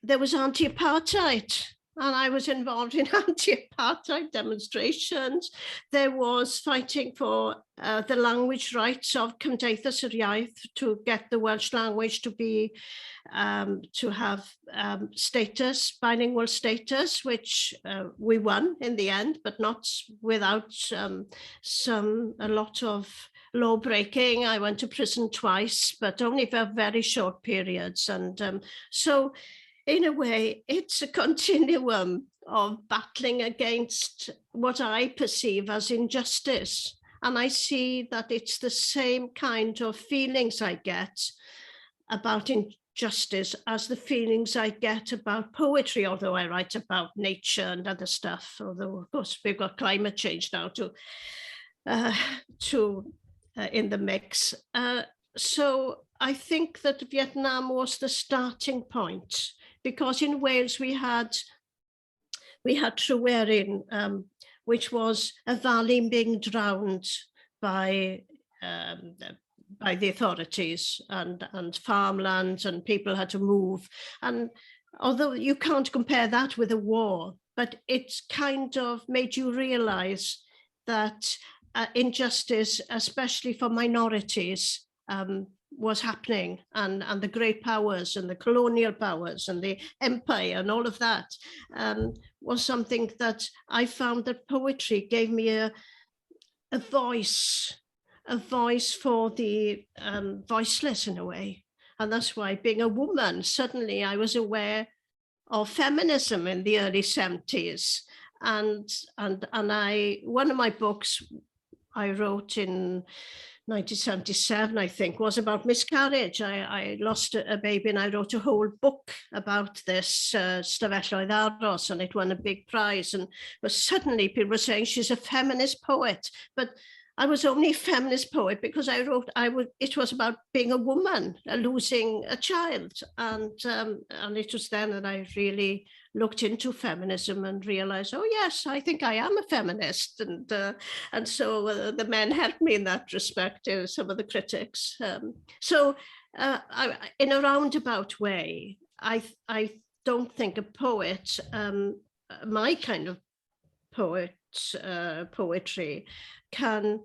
there was anti-apartheid. And I was involved in anti-apartheid demonstrations. There was fighting for the language rights of Cymdeithas yr Iaith to get the Welsh language to have status, bilingual status, which we won in the end, but not without a lot of law breaking. I went to prison twice, but only for very short periods. And so in a way, it's a continuum of battling against what I perceive as injustice. And I see that it's the same kind of feelings I get about injustice as the feelings I get about poetry, although I write about nature and other stuff, although of course we've got climate change now in the mix. So I think that Vietnam was the starting point, because in Wales we had Tryweryn, which was a valley being drowned by the authorities, and farmland, and people had to move. And although you can't compare that with a war, but it's kind of made you realize that injustice, especially for minorities, was happening, and the great powers and the colonial powers and the empire and all of that was something that I found that poetry gave me a voice for the voiceless in a way. And that's why, being a woman, suddenly I was aware of feminism in the early 70s. And one of my books I wrote in 1977, I think, was about miscarriage. I lost a baby, and I wrote a whole book about this, Stafelloedd Aros, and it won a big prize. But suddenly people were saying she's a feminist poet. But I was only a feminist poet because it was about being a woman, losing a child. And it was then that I really looked into feminism and realized, oh yes, I think I am a feminist. And so the men helped me in that respect, some of the critics. So in a roundabout way, I don't think a poet, my kind of poetry, can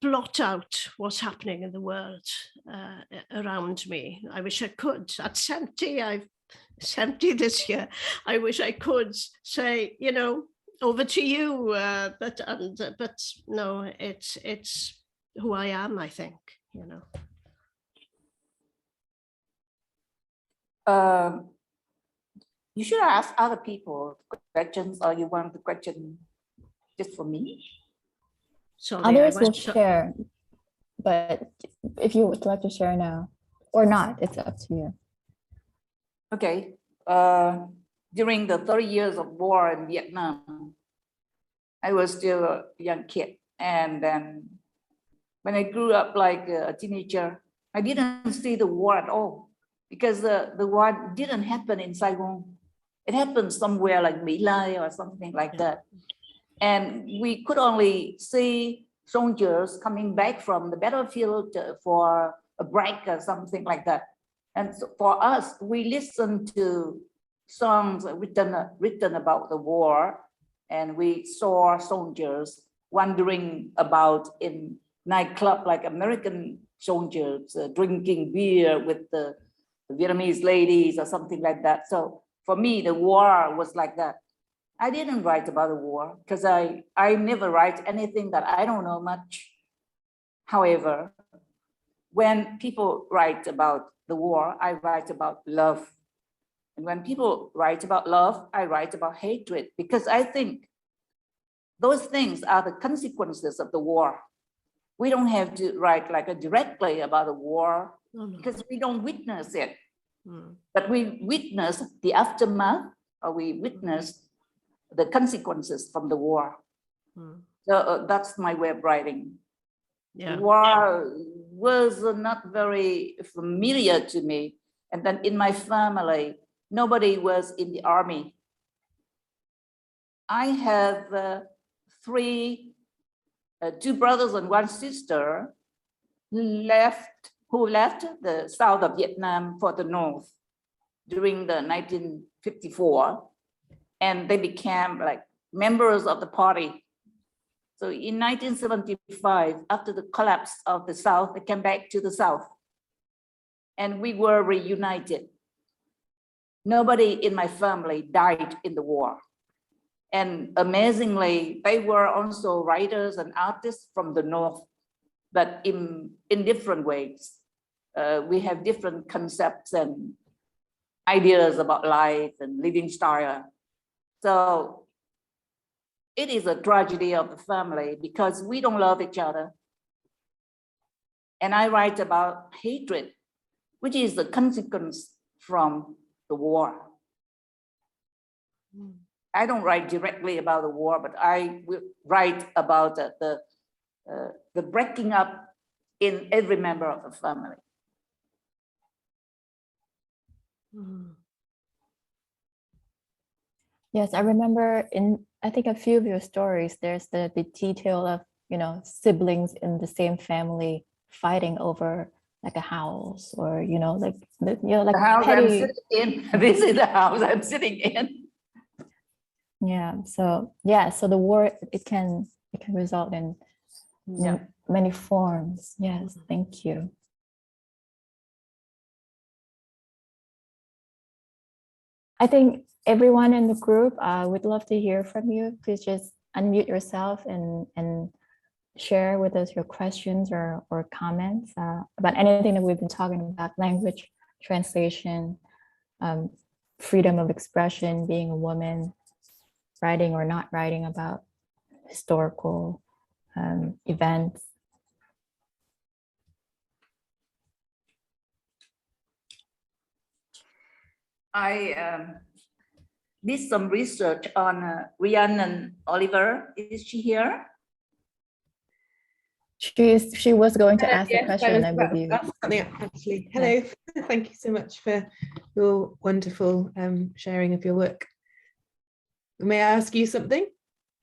blot out what's happening in the world around me. I wish I could. At 70, I've 70 this year. I wish I could say, you know, over to you. But no, it's who I am, I think, you know. You should ask other people questions, or you want the question just for me? Sorry, Others will share, but if you would like to share now or not, it's up to you. Okay. During the 30 years of war in Vietnam, I was still a young kid. And then when I grew up like a teenager, I didn't see the war at all, because the war didn't happen in Saigon. It happened somewhere like My Lai or something like that. And we could only see soldiers coming back from the battlefield for a break or something like that. And so for us, we listened to songs written about the war, and we saw soldiers wandering about in nightclub like American soldiers, drinking beer with the Vietnamese ladies or something like that. So for me, the war was like that. I didn't write about the war because I never write anything that I don't know much. However, when people write about the war, I write about love. And when people write about love, I write about hatred, because I think those things are the consequences of the war. We don't have to write like directly about the war because we don't witness it. But we witness the aftermath, or we witness the consequences from the war. So that's my way of writing. Yeah. War was not very familiar to me. And then in my family, nobody was in the army. I have two brothers and one sister who left the south of Vietnam for the north during the 1954, and they became like members of the party. So in 1975, after the collapse of the South, they came back to the South, and we were reunited. Nobody in my family died in the war. And amazingly, they were also writers and artists from the North, but in different ways. We have different concepts and ideas about life and living style. So it is a tragedy of the family because we don't love each other. And I write about hatred, which is the consequence from the war. I don't write directly about the war, but I will write about the breaking up in every member of the family. Yes, I remember I think a few of your stories, there's the detail of, siblings in the same family fighting over like a house, or, like the house petty... I'm sitting in. This is the house I'm sitting in. Yeah. So the war, it can result in many forms. Yes. Thank you. I think everyone in the group would love to hear from you. Please just unmute yourself and share with us your questions or comments about anything that we've been talking about: language, translation, freedom of expression, being a woman, writing or not writing about historical events. I did some research on Rhiannon Oliver. Is she here? She was going to ask a question, I believe. Actually. Hello, thank you so much for your wonderful sharing of your work. May I ask you something?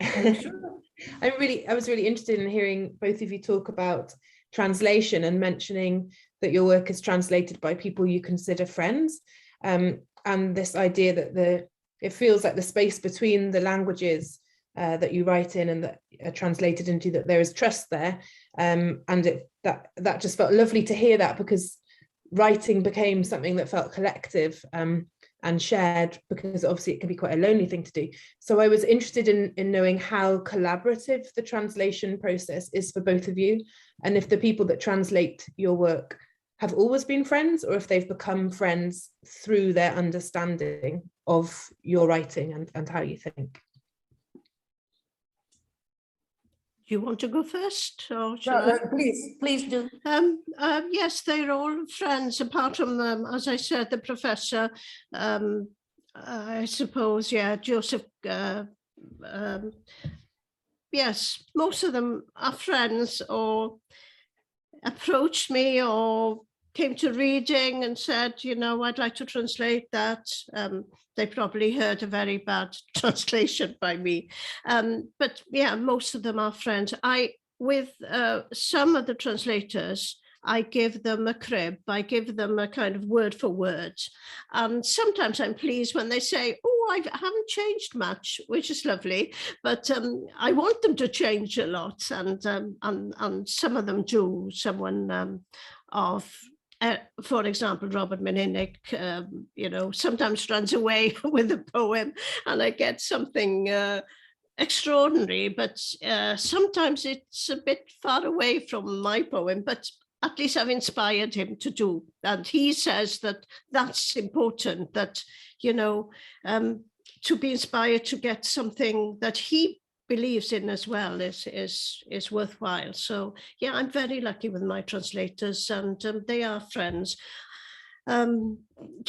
Sure. I was really interested in hearing both of you talk about translation and mentioning that your work is translated by people you consider friends, and this idea that it feels like the space between the languages that you write in and that are translated into, that there is trust there. And that just felt lovely to hear that, because writing became something that felt collective and shared, because obviously it can be quite a lonely thing to do. So I was interested in knowing how collaborative the translation process is for both of you, and if the people that translate your work have always been friends, or if they've become friends through their understanding of your writing and how you think. Do you want to go first, or shall No, I? no, please do. Yes, they're all friends, apart from, as I said, the professor. I suppose, yeah, Joseph. Yes, most of them are friends, or approached me, or came to reading and said, you know, I'd like to translate that. They probably heard a very bad translation by me. But yeah, most of them are friends. With some of the translators, I give them a crib, I give them a kind of word for word. And sometimes I'm pleased when they say, oh, I haven't changed much, which is lovely, but I want them to change a lot. And some of them do. Someone for example, Robert Menna, you know, sometimes runs away with a poem and I get something extraordinary, but sometimes it's a bit far away from my poem, but at least I've inspired him to do. And he says that that's important, that, you know, to be inspired to get something that he believes in as well is worthwhile. So yeah, I'm very lucky with my translators, and they are friends. 2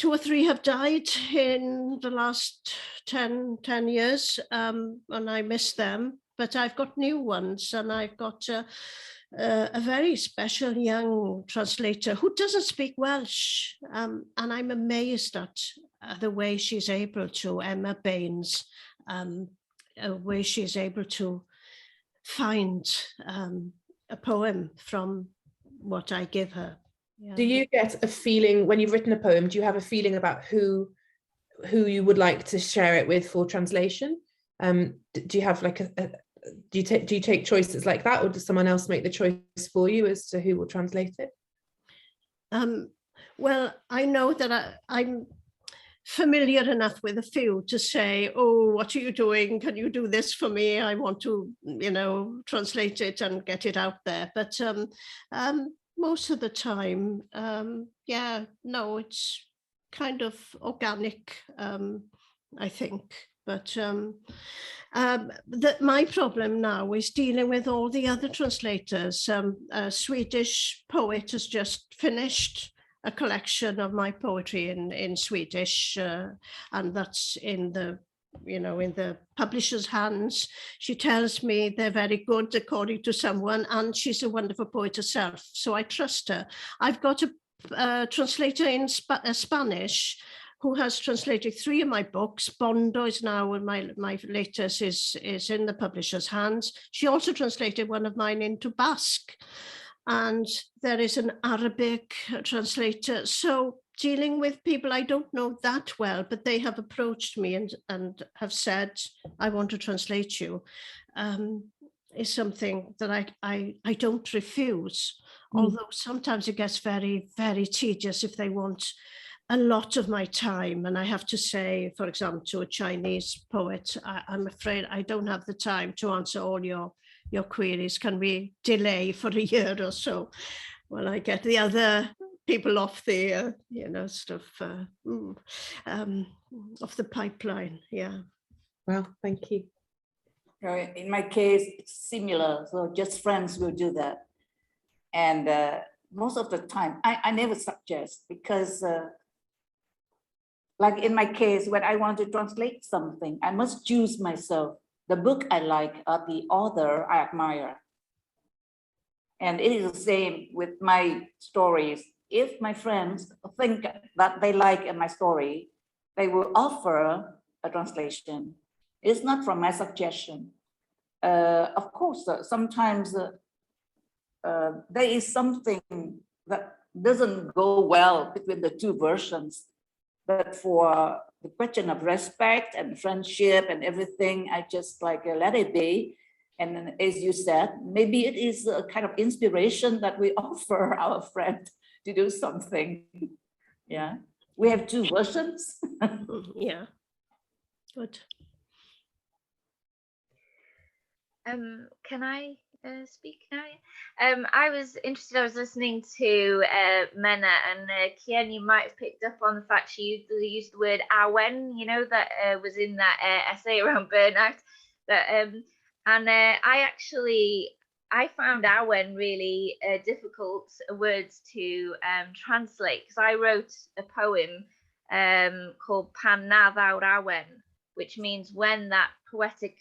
or 3 have died in the last 10 years, and I miss them, but I've got new ones, and I've got a very special young translator who doesn't speak Welsh, and I'm amazed at the way she's able to, Emma Baines, where she's able to find a poem from what I give her. Yeah. Do you get a feeling when you've written a poem, do you have a feeling about who you would like to share it with for translation? Do you have like do you take choices like that, or does someone else make the choice for you as to who will translate it? Well, I know that I'm familiar enough with a few to say, oh, what are you doing? Can you do this for me? I want to, you know, translate it and get it out there. But most of the time, yeah, no, it's kind of organic, I think. But my problem now is dealing with all the other translators. A Swedish poet has just finished a collection of my poetry in Swedish, and that's in the, you know, in the publisher's hands. She tells me they're very good according to someone, and she's a wonderful poet herself, so I trust her. I've got a translator in Spanish who has translated 3 of my books. Bondo is now in my latest is in the publisher's hands. She also translated one of mine into Basque. And there is an Arabic translator. So dealing with people I don't know that well, but they have approached me and have said, I want to translate you, is something that I don't refuse. Although sometimes it gets very, very tedious if they want a lot of my time. And I have to say, for example, to a Chinese poet, I'm afraid I don't have the time to answer all your queries. Can we delay for a year or so? Well, I get the other people off the, you know, sort of off the pipeline. Yeah. Well, thank you. In my case, it's similar. So just friends will do that. And most of the time, I never suggest, because like in my case, when I want to translate something, I must choose myself the book I like or the author I admire. And it is the same with my stories. If my friends think that they like my story, they will offer a translation. It's not from my suggestion. Of course, sometimes there is something that doesn't go well between the 2 versions. But for the question of respect and friendship and everything, I just like let it be. And then, as you said, maybe it is a kind of inspiration that we offer our friend to do something. Yeah, we have two versions. Yeah, good. Can I speak now? I was interested, I was listening to Menna, and Kian, you might have picked up on the fact she used the word awen, you know, that was in that essay around burnout. That I found awen really difficult words to translate, because I wrote a poem called Pan na ddaw'r awen, which means when that poetic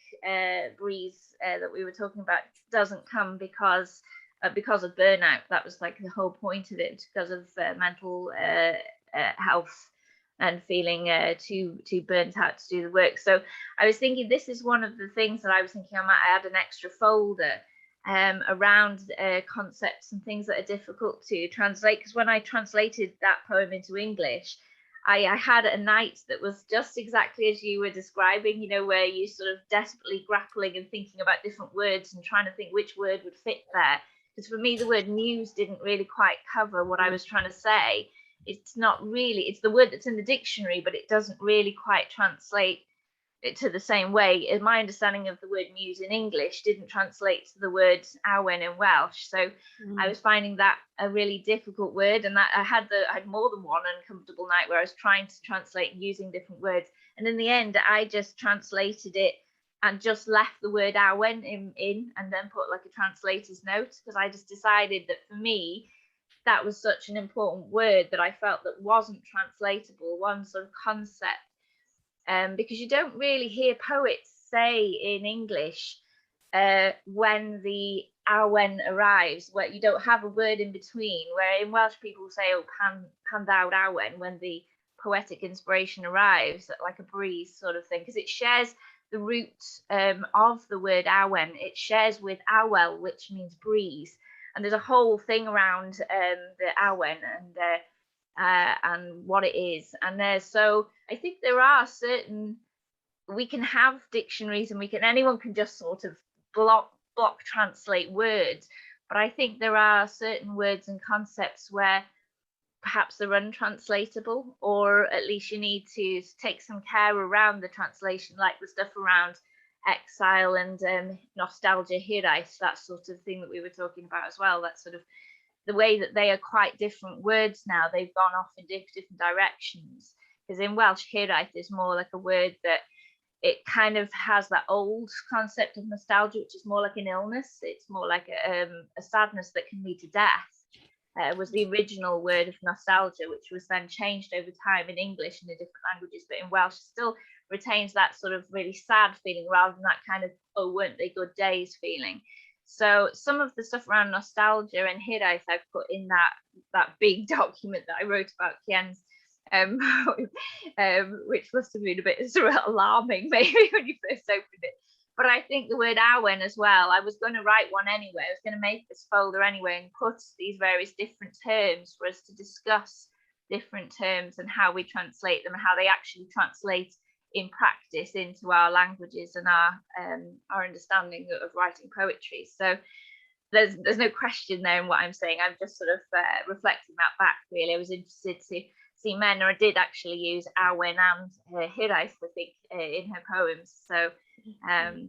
breeze that we were talking about doesn't come because of burnout. That was like the whole point of it, because of mental health and feeling too burnt out to do the work. So I was thinking, this is one of the things that I was thinking I might add an extra folder around concepts and things that are difficult to translate, because when I translated that poem into English, I had a night that was just exactly as you were describing, you know, where you sort of desperately grappling and thinking about different words and trying to think which word would fit there. Because for me, the word muse didn't really quite cover what I was trying to say. It's not really, it's the word that's in the dictionary, but it doesn't really quite translate it to the same way. My understanding of the word muse in English didn't translate to the word awen in Welsh. So I was finding that a really difficult word, and that I had more than one uncomfortable night where I was trying to translate using different words. And in the end, I just translated it and just left the word awen in and then put like a translator's note, because I just decided that for me, that was such an important word that I felt that wasn't translatable, one sort of concept. Because you don't really hear poets say in English when the awen arrives, where you don't have a word in between, where in Welsh people say, oh, pan ddaw'r awen, when the poetic inspiration arrives, like a breeze sort of thing, because it shares the root of the word awen. It shares with awel, which means breeze. And there's a whole thing around the awen and what it is. And so I think there are certain, we can have dictionaries and anyone can just sort of block translate words, but I think there are certain words and concepts where perhaps they're untranslatable, or at least you need to take some care around the translation, like the stuff around exile and nostalgia, hiraeth, that sort of thing that we were talking about as well. That sort of the way that they are quite different words now. They've gone off in different directions, because in Welsh, hiraeth is more like a word that it kind of has that old concept of nostalgia, which is more like an illness. It's more like a sadness that can lead to death. Was the original word of nostalgia, which was then changed over time in English and in different languages, but in Welsh still retains that sort of really sad feeling rather than that kind of, oh, weren't they good days feeling. So some of the stuff around nostalgia and hiraeth I've put in that big document that I wrote about Kian's, which must have been a bit sort of alarming maybe when you first opened it. But I think the word awen as well, I was going to write one anyway. I was going to make this folder anyway and put these various different terms for us to discuss different terms and how we translate them and how they actually translate in practice into our languages and our understanding of writing poetry. So there's no question there in what I'm saying. I'm just sort of reflecting that back, really. I was interested to see Menna did actually use awen and hiraeth, I think, in her poems. So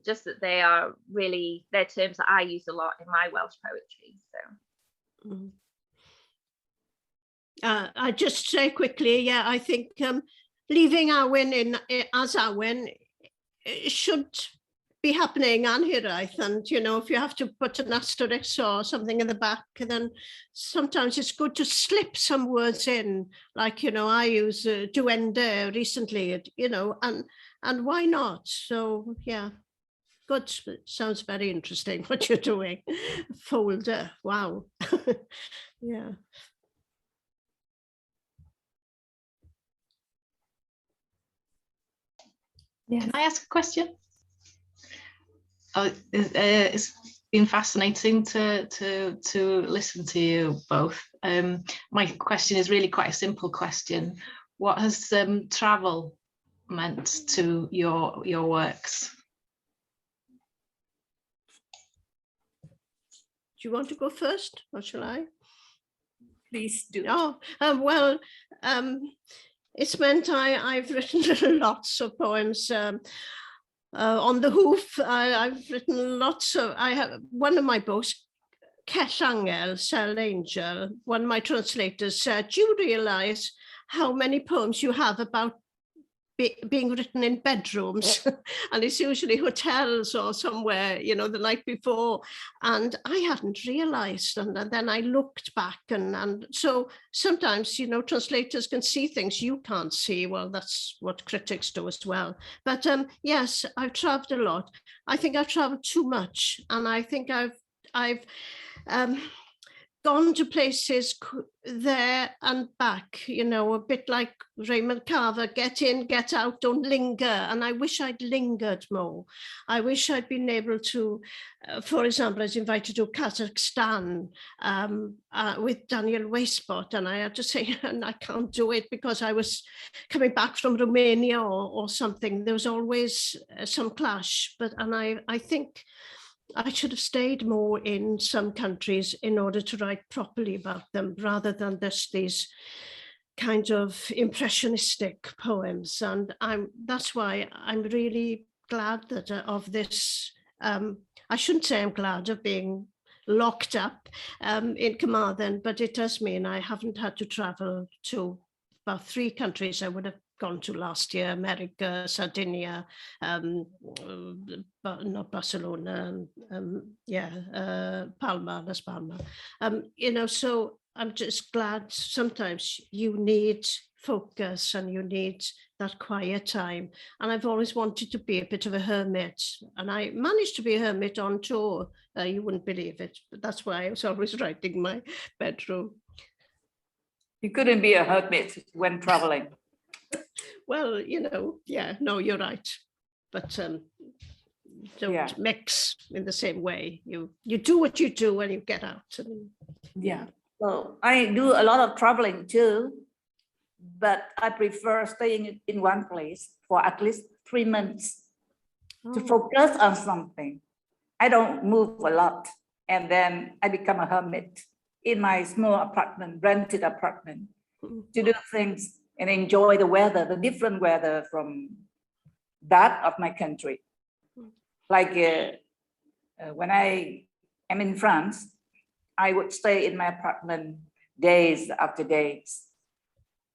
just that they are really, they're terms that I use a lot in my Welsh poetry. So I just say quickly, yeah, I think leaving awen in as awen should be happening on hiraeth, and you know, if you have to put an asterisk or something in the back, then sometimes it's good to slip some words in, like, you know, I use duende recently, you know, and why not? So yeah, good. Sounds very interesting what you're doing. Folder, wow. Yeah. Yes. Can I ask a question? Oh, it's been fascinating to listen to you both. My question is really quite a simple question. What has travel meant to your works? Do you want to go first, or shall I? Please do. Oh, well, it's meant I've written lots of poems. On the hoof, I've written lots of, I have one of my books, Cell Angel, Cell Angel, one of my translators said, do you realize how many poems you have about being written in bedrooms? And it's usually hotels or somewhere, you know, the night before. And I hadn't realized. And then I looked back and so sometimes, you know, translators can see things you can't see. Well, that's what critics do as well. But yes, I've traveled a lot. I think I've traveled too much. And I think I've gone to places there and back, you know, a bit like Raymond Carver, get in, get out, don't linger. And I wish I'd lingered more. I wish I'd been able to, for example, I was invited to Kazakhstan with Daniel Weisbot, and I had to say, and I can't do it because I was coming back from Romania or something. There was always some clash, and I think I should have stayed more in some countries in order to write properly about them, rather than just these kind of impressionistic poems. And that's why I'm really glad that of this. I shouldn't say I'm glad of being locked up in Carmarthen, but it does mean I haven't had to travel to about 3 countries I would have gone to last year: America, Sardinia, not Barcelona, Palma, Las Palmas. You know, so I'm just glad sometimes you need focus and you need that quiet time. And I've always wanted to be a bit of a hermit, and I managed to be a hermit on tour. You wouldn't believe it, but that's why I was always writing in my bedroom. You couldn't be a hermit when traveling. Well, you know, yeah, no, you're right. But don't mix in the same way. You do what you do when you get out. Yeah. So I do a lot of traveling too, but I prefer staying in one place for at least 3 months to focus on something. I don't move a lot, and then I become a hermit in my small apartment, rented apartment, to do things and enjoy the weather, the different weather from that of my country. Like when I am in France, I would stay in my apartment days after days.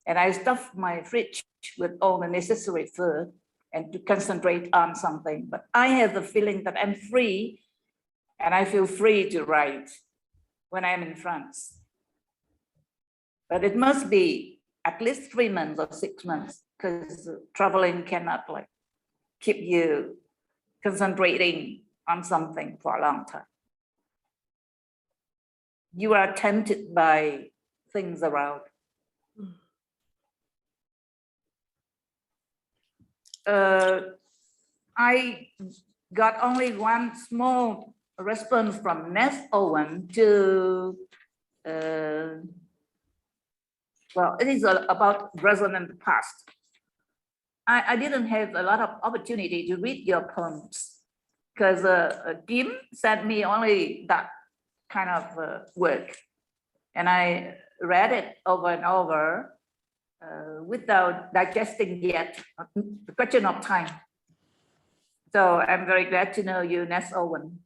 And I stuff my fridge with all the necessary food and to concentrate on something. But I have the feeling that I'm free, and I feel free to write when I'm in France. But it must be at least 3 months or 6 months, because traveling cannot like keep you concentrating on something for a long time. You are tempted by things around. I got only one small response from Ness Owen to well, it is about resonant past. I didn't have a lot of opportunity to read your poems because Kim sent me only that kind of work, and I read it over and over without digesting yet. The question of time. So I'm very glad to know you, Ness Owen.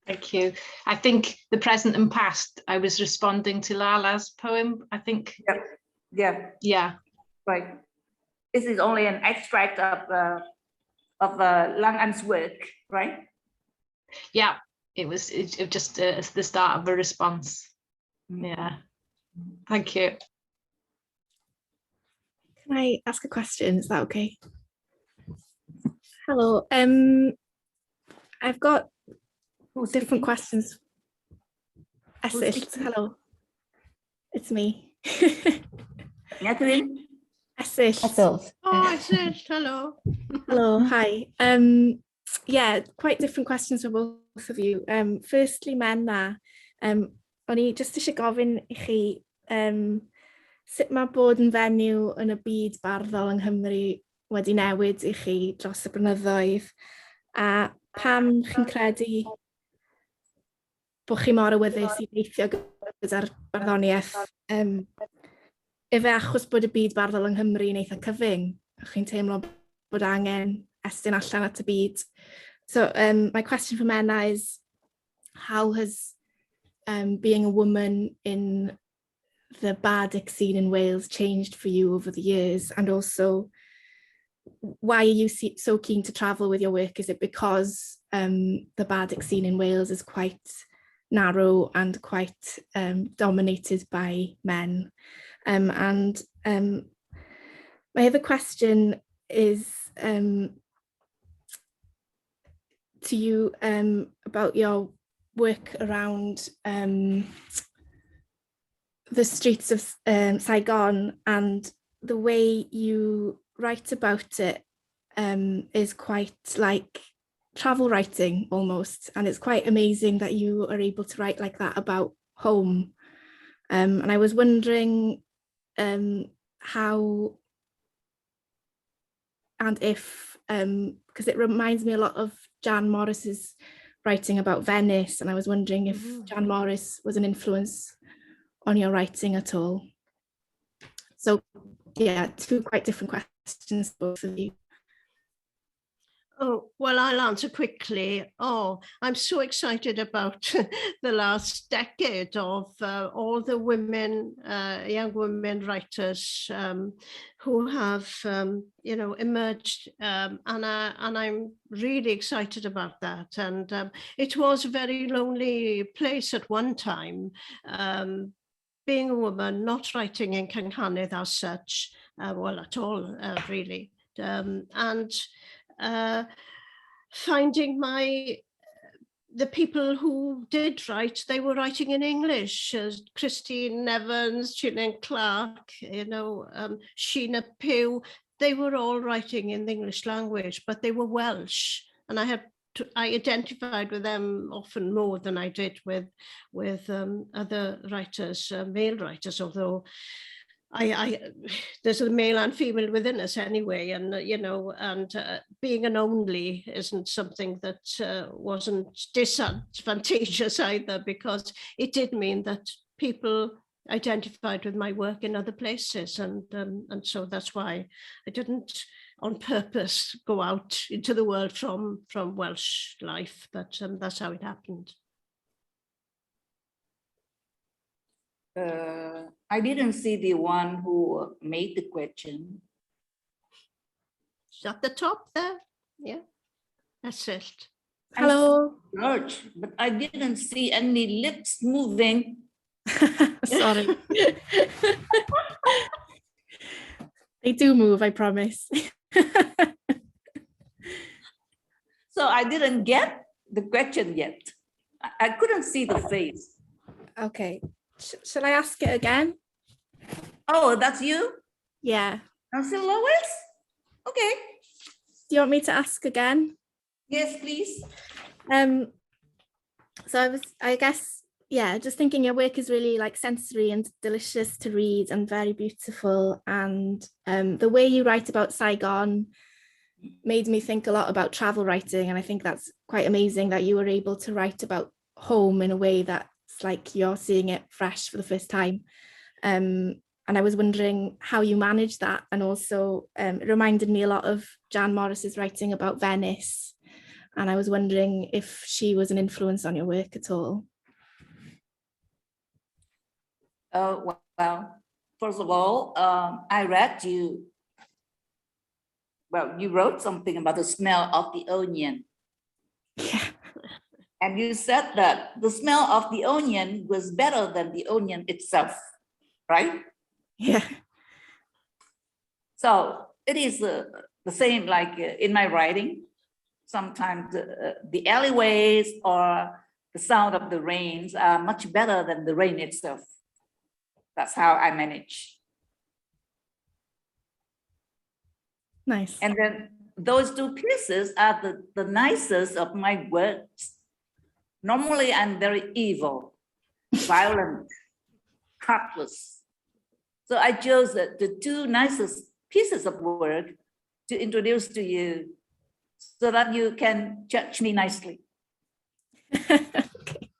Thank you. I think the present and past, I was responding to Lala's poem, I think. Yeah. Right. This is only an extract of Lang An's work, right? Yeah, it was just the start of a response. Yeah. Thank you. Can I ask a question? Is that okay? Hello. I've got different questions. Hello. It's me. Catherine? Oh, I said hello. Hello, hi. Yeah, quite different questions for both of you. Firstly, Menna, o'n I just eisiau gofyn I chi sut mae bod yn fenyw yn y byd barddol yng Nghymru wedi newid i chi dros y blynyddoedd, a pam chi'n credu bod chi mor awyddus i weithio gyda'r barddoniaeth? Efe achos bod y byd barddol yng Nghymru yn eitha cyfyng, chi'n teimlo bod angen estyn allan at y byd? So my question for Menna is, how has being a woman in the bardic scene in Wales changed for you over the years? And also, why are you so keen to travel with your work? Is it because the bardic scene in Wales is quite narrow and quite dominated by men? And my other question is to you about your work around the streets of Saigon, and the way you write about it is quite like travel writing almost, and it's quite amazing that you are able to write like that about home. And I was wondering how and if, because it reminds me a lot of Jan Morris's writing about Venice, and I was wondering if Jan Morris was an influence on your writing at all. So yeah, two quite different questions, both of you. Oh, well, I'll answer quickly. Oh, I'm so excited about the last decade of all the women, young women writers who have, you know, emerged, and I'm really excited about that. And it was a very lonely place at one time, being a woman, not writing in Cynghanedd as such, well, at all, really. Finding the people who did write, they were writing in English, Christine Evans, Gillian Clark, you know, Sheena Pugh, they were all writing in the English language, but they were Welsh, and I identified with them often more than I did with other writers, male writers, although there's a male and female within us anyway, and you know, and being an only isn't something that wasn't disadvantageous either, because it did mean that people identified with my work in other places, and so that's why I didn't on purpose go out into the world from Welsh life, but that's how it happened. I didn't see the one who made the question. It's at the top there. Yeah, that's it. Hello. George, but I didn't see any lips moving. Sorry. They do move, I promise. So I didn't get the question yet. I couldn't see the face. Okay. Shall I ask it again? Oh, that's you? Yeah. Councillor Lois? Okay. Do you want me to ask again? Yes, please. So I guess, yeah, just thinking your work is really like sensory and delicious to read and very beautiful. And the way you write about Saigon made me think a lot about travel writing. And I think that's quite amazing that you were able to write about home in a way that's like you're seeing it fresh for the first time. And I was wondering how you managed that. And also it reminded me a lot of Jan Morris's writing about Venice. And I was wondering if she was an influence on your work at all. Well, first of all, I read you. Well, you wrote something about the smell of the onion. Yeah. And you said that the smell of the onion was better than the onion itself, right? Yeah. So it is the same like in my writing. Sometimes the alleyways or the sound of the rains are much better than the rain itself. That's how I manage. Nice. And then those two pieces are the nicest of my works. Normally, I'm very evil, violent, heartless. So I chose the two nicest pieces of work to introduce to you so that you can judge me nicely. Okay.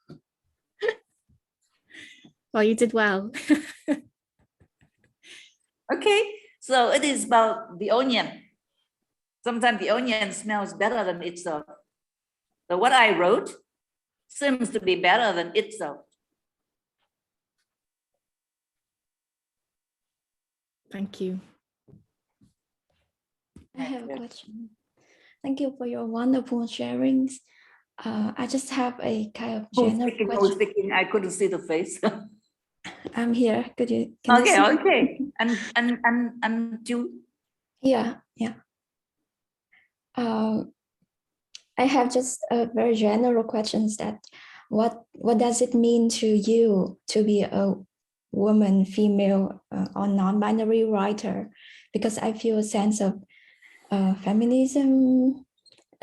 Well, you did well. Okay, so it is about the onion. Sometimes the onion smells better than itself. So what I wrote seems to be better than itself. Thank you. I have a question. Thank you for your wonderful sharings. I just have a kind of general Who's question. speaking? I couldn't see the face. I'm here. Can you Okay, see me? okay. And you. Yeah. I have just a very general questions that what does it mean to you to be a woman, female, or non-binary writer? Because I feel a sense of feminism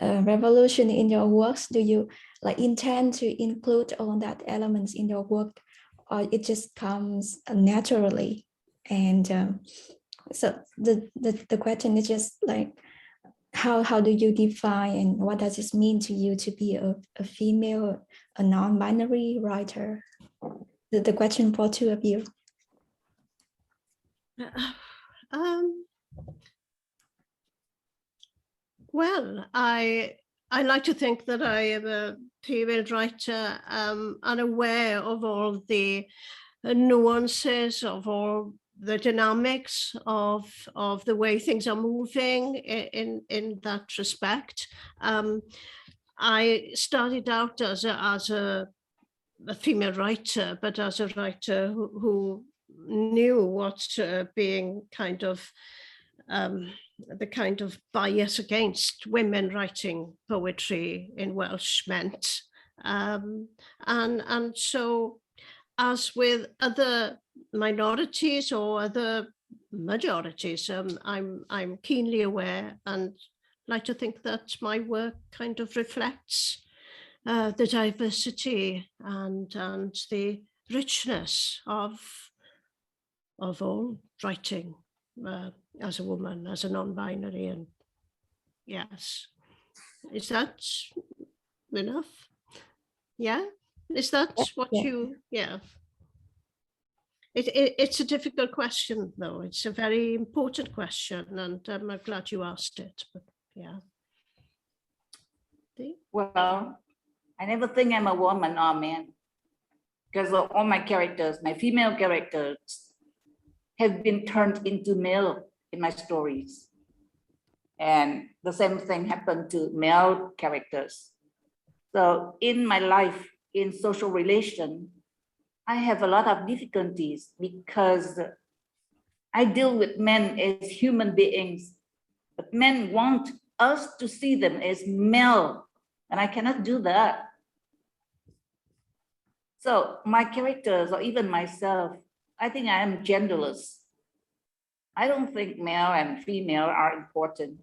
revolution in your works. Do you like intend to include all that elements in your work, or it just comes naturally? And so the question is just like, how do you define and what does it mean to you to be a female, a non-binary writer? The question for two of you. Well, I like to think that I am a female writer, unaware of all the nuances, of all the dynamics of the way things are moving in that respect. I started out as a female writer, but as a writer who knew what being kind of the kind of bias against women writing poetry in Welsh meant. And so, as with other minorities or other majorities, I'm keenly aware and like to think that my work kind of reflects the diversity and the richness of all writing as a woman, as a non-binary. And yes, is that enough? Yeah, is that what you, yeah. It's a difficult question, though. It's a very important question, and I'm glad you asked it. But yeah. Well, I never think I'm a woman or a man, because all my characters, my female characters, have been turned into male in my stories. And the same thing happened to male characters. So in my life, in social relation, I have a lot of difficulties because I deal with men as human beings, but men want us to see them as male, and I cannot do that. So my characters, or even myself, I think I am genderless. I don't think male and female are important.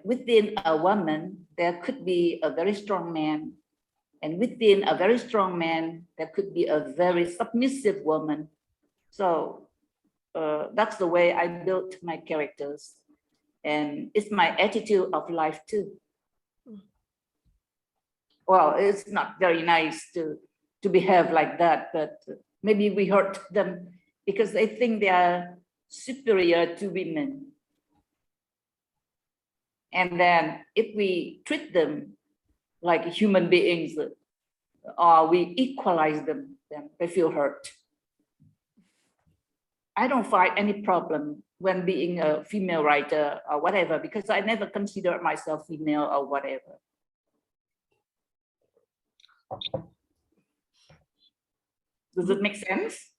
Within a woman, there could be a very strong man, and within a very strong man, there could be a very submissive woman. So that's the way I built my characters, and it's my attitude of life too. Well, it's not very nice to behave like that, but maybe we hurt them because they think they are superior to women. And then if we treat them like human beings, or we equalize them, then they feel hurt. I don't find any problem when being a female writer or whatever, because I never consider myself female or whatever. Does it make sense?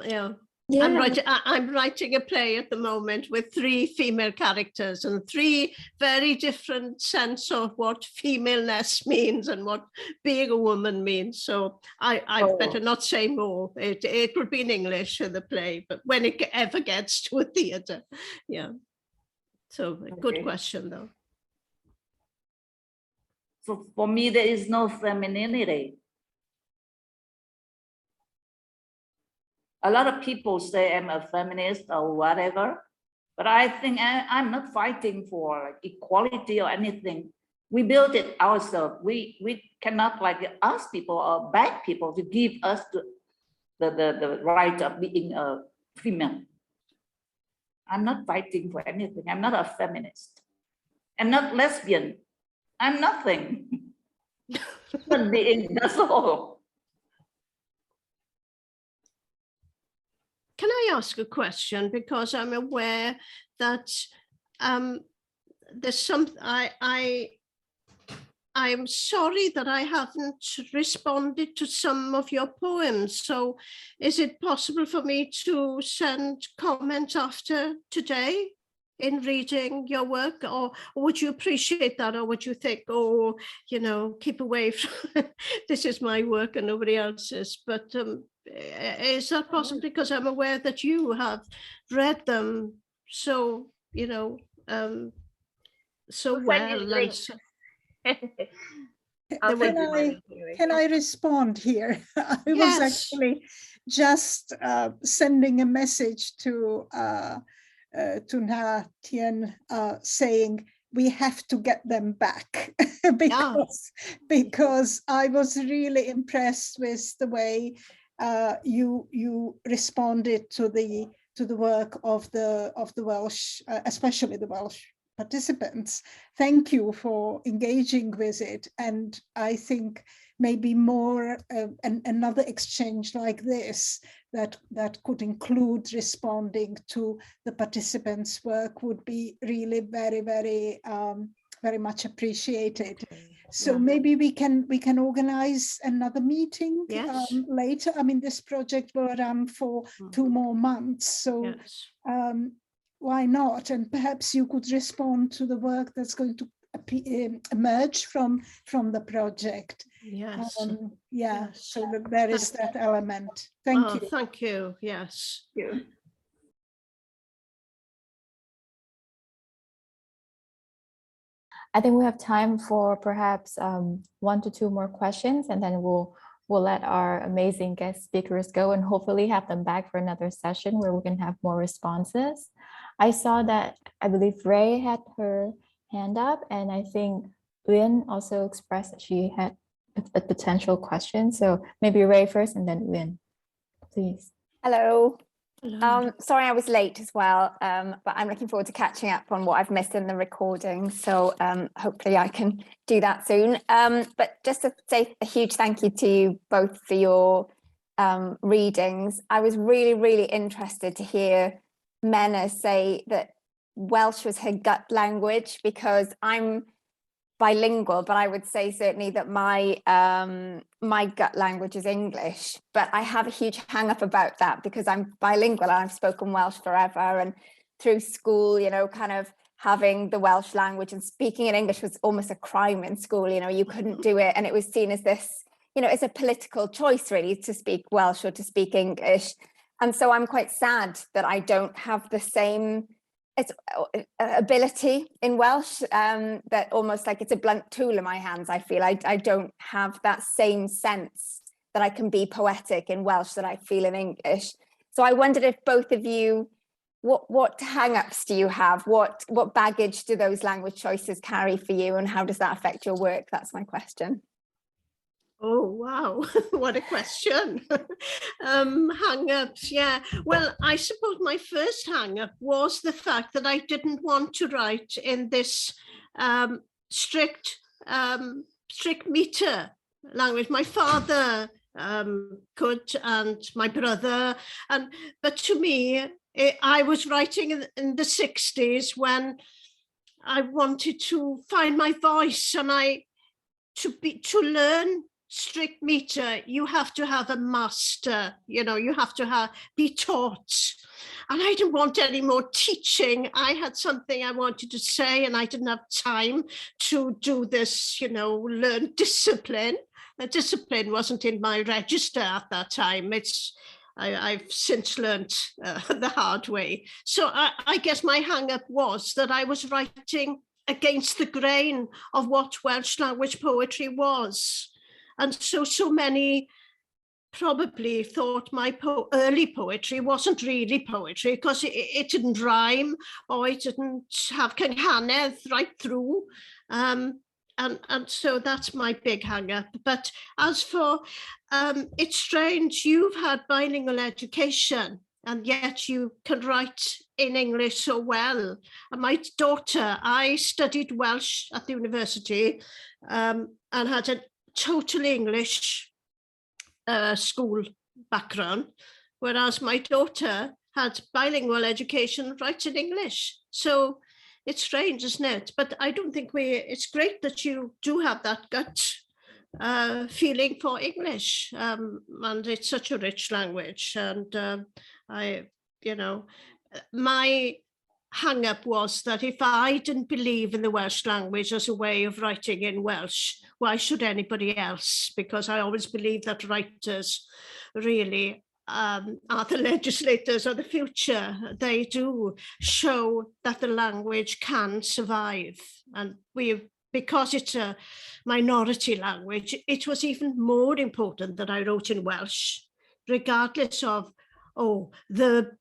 Yeah. Yeah. I'm writing a play at the moment with 3 female characters and 3 very different sense of what femaleness means and what being a woman means. So I better not say more. It will be in English in the play, but when it ever gets to a theatre, yeah. So a good question, though. So for me, there is no femininity. A lot of people say I'm a feminist or whatever, But I think I'm not fighting for like equality or anything. We built it ourselves. We cannot like ask people or beg people to give us the right of being a female. I'm not fighting for anything. I'm not a feminist. I'm not lesbian. I'm nothing. Human being, that's all. Can I ask a question? Because I'm aware that there's some, I'm sorry that I haven't responded to some of your poems. So is it possible for me to send comments after today in reading your work, or would you appreciate that? Or would you think, oh, you know, keep away from this is my work and nobody else's? But is that possible? Because I'm aware that you have read them so, you know, so We'll well. send you the And link. so, I'll send you my Can link anyway. can I respond here? I was Yes. actually just sending a message to Na Tien saying we have to get them back because I was really impressed with the way you responded to the work of the Welsh, especially the Welsh participants. Thank you for engaging with it, and I think maybe more another exchange like this that could include responding to the participants' work would be really very, very, very much appreciated. So maybe we can organize another meeting later. I mean, this project will run for 2 more months, so why not? And perhaps you could respond to the work that's going to emerge from the project. Yes. So there is that element. Thank you. Thank you. Yes. Thank you. I think we have time for perhaps 1 to 2 more questions, and then we'll let our amazing guest speakers go and hopefully have them back for another session where we can have more responses. I saw that I believe Ray had her hand up, and I think Uyên also expressed that she had a potential question. So maybe Ray first and then Uyên, please. Hello. Sorry I was late as well, but I'm looking forward to catching up on what I've missed in the recording. So hopefully I can do that soon. But just to say a huge thank you to you both for your readings. I was really, really interested to hear Menna say that Welsh was her gut language, because I'm bilingual, but I would say certainly that my my gut language is English. But I have a huge hang up about that because I'm bilingual and I've spoken Welsh forever, and through school, you know, kind of having the Welsh language and speaking in English was almost a crime in school. You know, you couldn't do it, and it was seen as this, you know, it's a political choice really to speak Welsh or to speak English. And so I'm quite sad that I don't have the same ability in Welsh, that almost like it's a blunt tool in my hands. I feel I don't have that same sense that I can be poetic in Welsh that I feel in English. So I wondered if both of you, what hang-ups do you have? What baggage do those language choices carry for you, and how does that affect your work? That's my question. Oh, wow. What a question. Hang-ups, yeah. Well, I suppose my first hang-up was the fact that I didn't want to write in this strict meter language. My father could, and my brother, but to me, I was writing in the 60s when I wanted to find my voice, and to learn strict meter, you have to have a master, you know, you have to be taught. And I didn't want any more teaching. I had something I wanted to say, and I didn't have time to do this, you know, learn discipline. The discipline wasn't in my register at that time. I've since learned the hard way. So I guess my hang-up was that I was writing against the grain of what Welsh language poetry was. And so many probably thought my early poetry wasn't really poetry because it didn't rhyme or it didn't have cynganedd right through. And so that's my big hang up. But as for, it's strange, you've had bilingual education and yet you can write in English so well. And my daughter, I studied Welsh at the university and had a total English school background, whereas my daughter had bilingual education right in English. So it's strange, isn't it? But I don't think it's great that you do have that gut feeling for English, and it's such a rich language. And my hang up was that if I didn't believe in the Welsh language as a way of writing in Welsh, why should anybody else? Because I always believe that writers really are the legislators of the future. They do show that the language can survive. And because it's a minority language, it was even more important that I wrote in Welsh, regardless of, the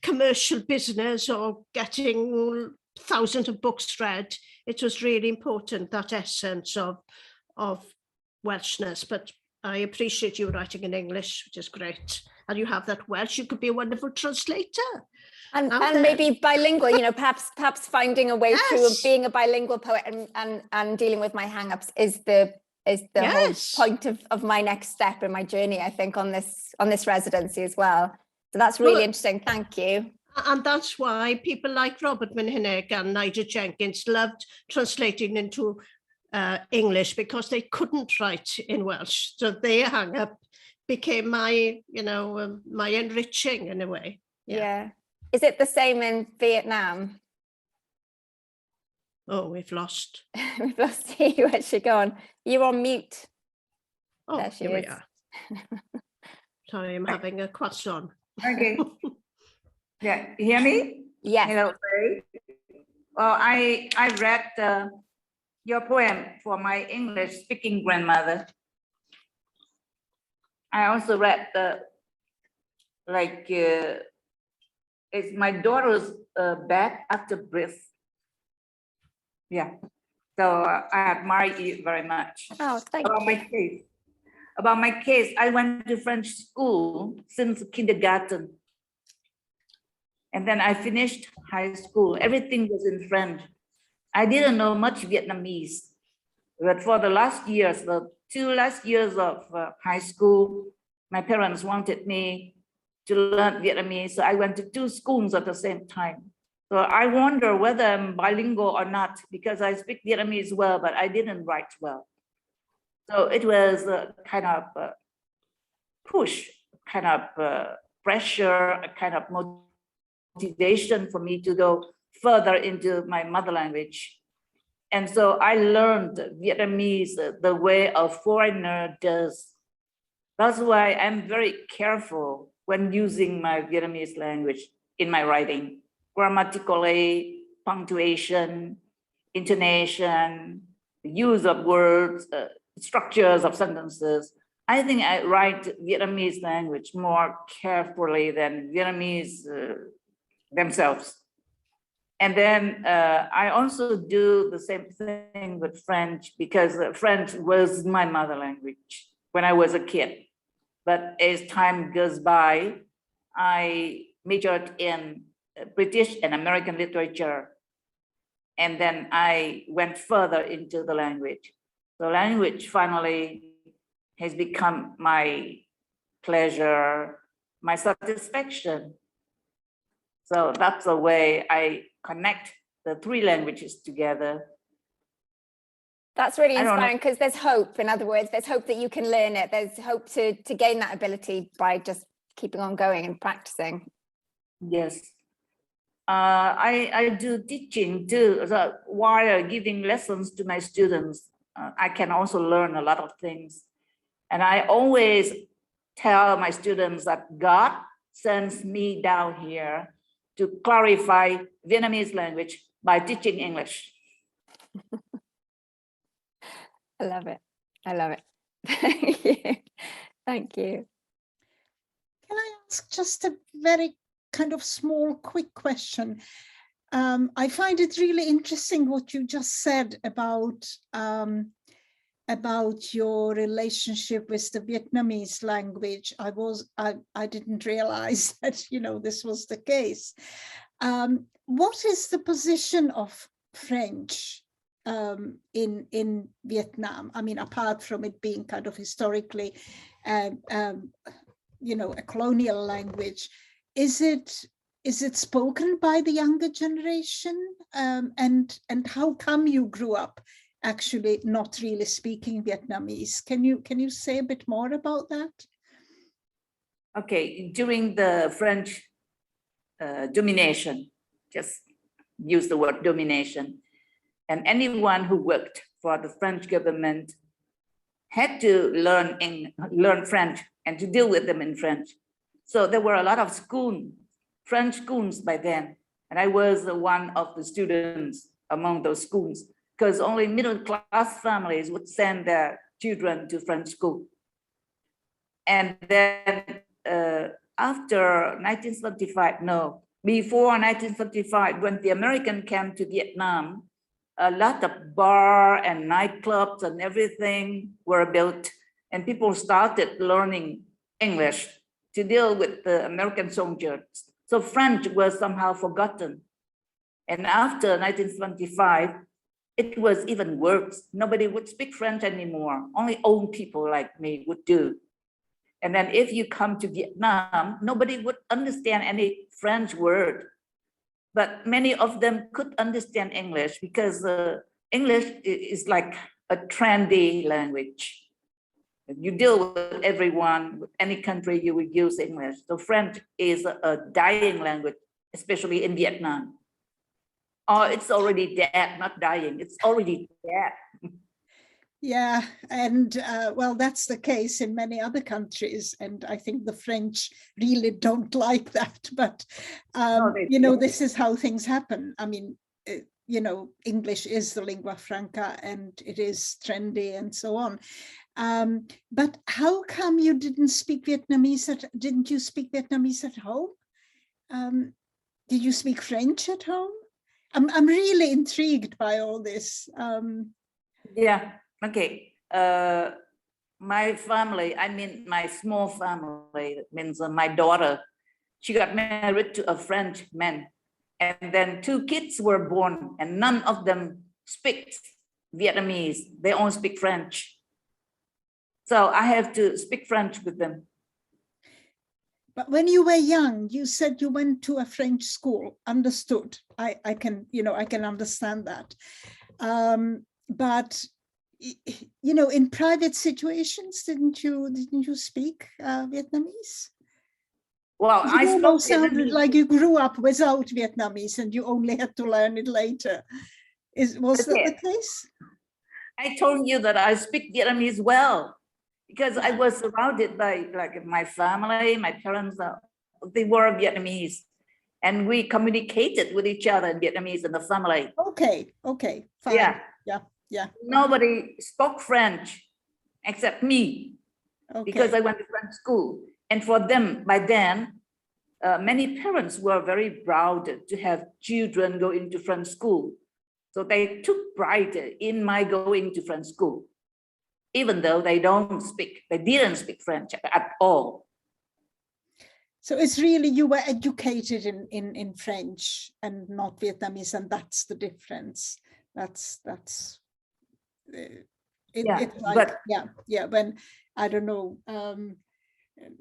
commercial business or getting thousands of books read. It was really important, that essence of Welshness. But I appreciate you writing in English, which is great. And you have that Welsh, you could be a wonderful translator. And maybe bilingual, perhaps finding a way through being a bilingual poet and dealing with my hang-ups is the whole point of my next step in my journey, I think, on this residency as well. So that's really interesting. Thank you. And that's why people like Robert Menna and Nigel Jenkins loved translating into English, because they couldn't write in Welsh. So their hang-up became my enriching in a way. Yeah. Is it the same in Vietnam? Oh, we've lost. We've lost you. Where's she gone? You're on mute. Oh, there she here is. we are. Sorry, I'm having a croissant. Okay. Yeah, you hear me? Yes. Hello. Well, I read your poem for my English speaking grandmother. I also read it's my daughter's back after birth. Yeah. So I admire you very much. Oh, thank you. About my case, I went to French school since kindergarten. And then I finished high school. Everything was in French. I didn't know much Vietnamese. But for the last years, the 2 last years of high school, my parents wanted me to learn Vietnamese. So I went to 2 schools at the same time. So I wonder whether I'm bilingual or not, because I speak Vietnamese well, but I didn't write well. So it was a kind of push, kind of pressure, a kind of motivation for me to go further into my mother language. And so I learned Vietnamese the way a foreigner does. That's why I'm very careful when using my Vietnamese language in my writing, grammatically, punctuation, intonation, the use of words, structures of sentences. I think I write Vietnamese language more carefully than Vietnamese themselves. And then I also do the same thing with French, because French was my mother language when I was a kid. But as time goes by, I majored in British and American literature. And then I went further into the language. The language finally has become my pleasure, my satisfaction. So that's the way I connect the 3 languages together. That's really inspiring, because there's hope. In other words, there's hope that you can learn it. There's hope to gain that ability by just keeping on going and practicing. Yes. I do teaching too. So while giving lessons to my students, I can also learn a lot of things. And I always tell my students that God sends me down here to clarify Vietnamese language by teaching English. I love it. I love it. Thank you. Thank you. Can I ask just a very kind of small, quick question? I find it really interesting what you just said about your relationship with the Vietnamese language. I didn't realize that, you know, this was the case. What is the position of French in Vietnam? I mean, apart from it being kind of historically, you know, a colonial language, is it spoken by the younger generation? And how come you grew up actually not really speaking Vietnamese? Can you say a bit more about that? Okay, during the French domination, just use the word domination, and anyone who worked for the French government had to learn French and to deal with them in French. So there were a lot of French schools by then, and I was one of the students among those schools, because only middle-class families would send their children to French school. And then after 1975, no, before 1975, when the American came to Vietnam, a lot of bar and nightclubs and everything were built, and people started learning English to deal with the American soldiers. So French was somehow forgotten. And after 1975, it was even worse. Nobody would speak French anymore. Only old people like me would do. And then if you come to Vietnam, nobody would understand any French word. But many of them could understand English, because English is like a trendy language. You deal with everyone, with any country, you will use English. So French is a dying language, especially in Vietnam. Oh, it's already dead, not dying, it's already dead. Yeah, and well, that's the case in many other countries, and I think the French really don't like that. But No, you know, this is how things happen. I mean, you know, English is the lingua franca, and it is trendy, and so on. But how come you didn't speak Vietnamese? Didn't you speak Vietnamese at home? Did you speak French at home? I'm really intrigued by all this. Yeah. Okay, my family, I mean my small family, that means my daughter, she got married to a French man, and then 2 kids were born, and none of them speak Vietnamese, they all speak French. So I have to speak French with them. But when you were young, you said you went to a French school. Understood. I can, you know, I can understand that. But you know, in private situations, didn't you speak Vietnamese? Well, I spoke sounded like you grew up without Vietnamese and you only had to learn it later. Was that the case? I told you that I speak Vietnamese well, because I was surrounded by like my family, my parents, they were Vietnamese, and we communicated with each other in Vietnamese in the family. Okay, fine. Yeah. Nobody spoke French except me, because I went to French school. And for them, by then, many parents were very proud to have children go into French school. So they took pride in my going to French school, even though they didn't speak French at all. So it's really, you were educated in French and not Vietnamese, and that's the difference. It's like, when, I don't know,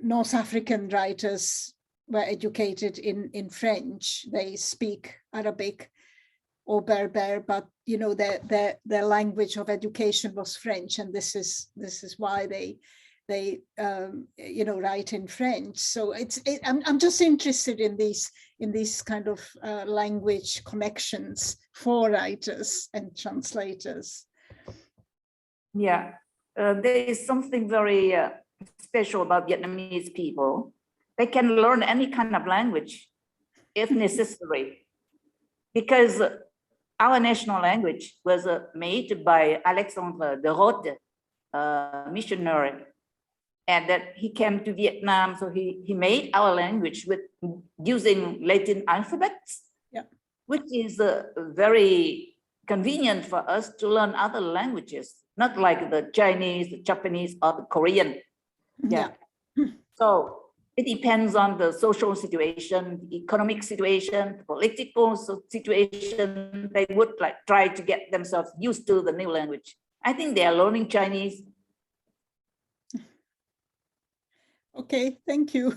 North African writers were educated in French, they speak Arabic or Berber, but you know, their language of education was French, and this is why they you know, write in French. So I'm just interested in these kind of language connections for writers and translators. Yeah, there is something very special about Vietnamese people. They can learn any kind of language if necessary, because our national language was made by Alexandre de Rhodes, missionary. and that he came to Vietnam, so he made our language with using Latin alphabets, which is very convenient for us to learn other languages, not like the Chinese, the Japanese, or the Korean. Yeah. So it depends on the social situation, the economic situation, the political situation. They would like try to get themselves used to the new language. I think they are learning Chinese. Okay, thank you.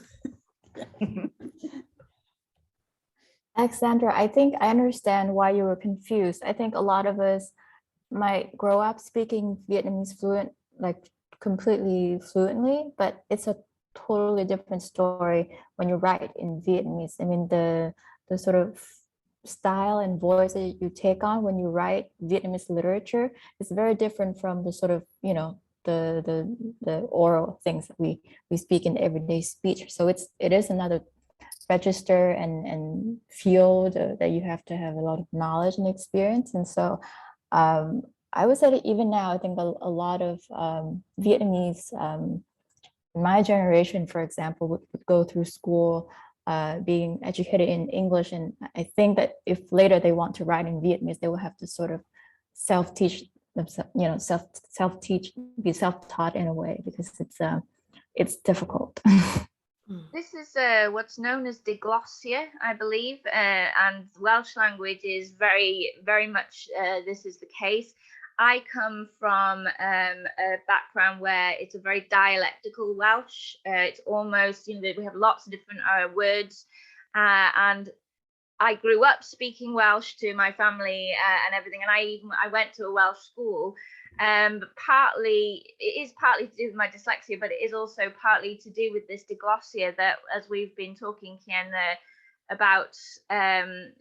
Alexandra, I think I understand why you were confused. I think a lot of us might grow up speaking Vietnamese completely fluently, but it's a totally different story when you write in Vietnamese. I mean, the sort of style and voice that you take on when you write Vietnamese literature is very different from the sort of, you know, the oral things that we speak in everyday speech. So it is another register and field that you have to have a lot of knowledge and experience. And so I would say that even now, I think a lot of Vietnamese, my generation, for example, would go through school being educated in English. And I think that if later they want to write in Vietnamese, they will have to sort of self-teach themselves, you know, self-teach, be self-taught in a way, because it's difficult. This is what's known as diglossia, I believe, and Welsh language is very, very much this is the case. I come from a background where it's a very dialectical Welsh. It's almost, you know, we have lots of different words, and I grew up speaking Welsh to my family and everything, and I went to a Welsh school. But partly, it is partly to do with my dyslexia, but it is also partly to do with this diglossia that, as we've been talking, Kian, about,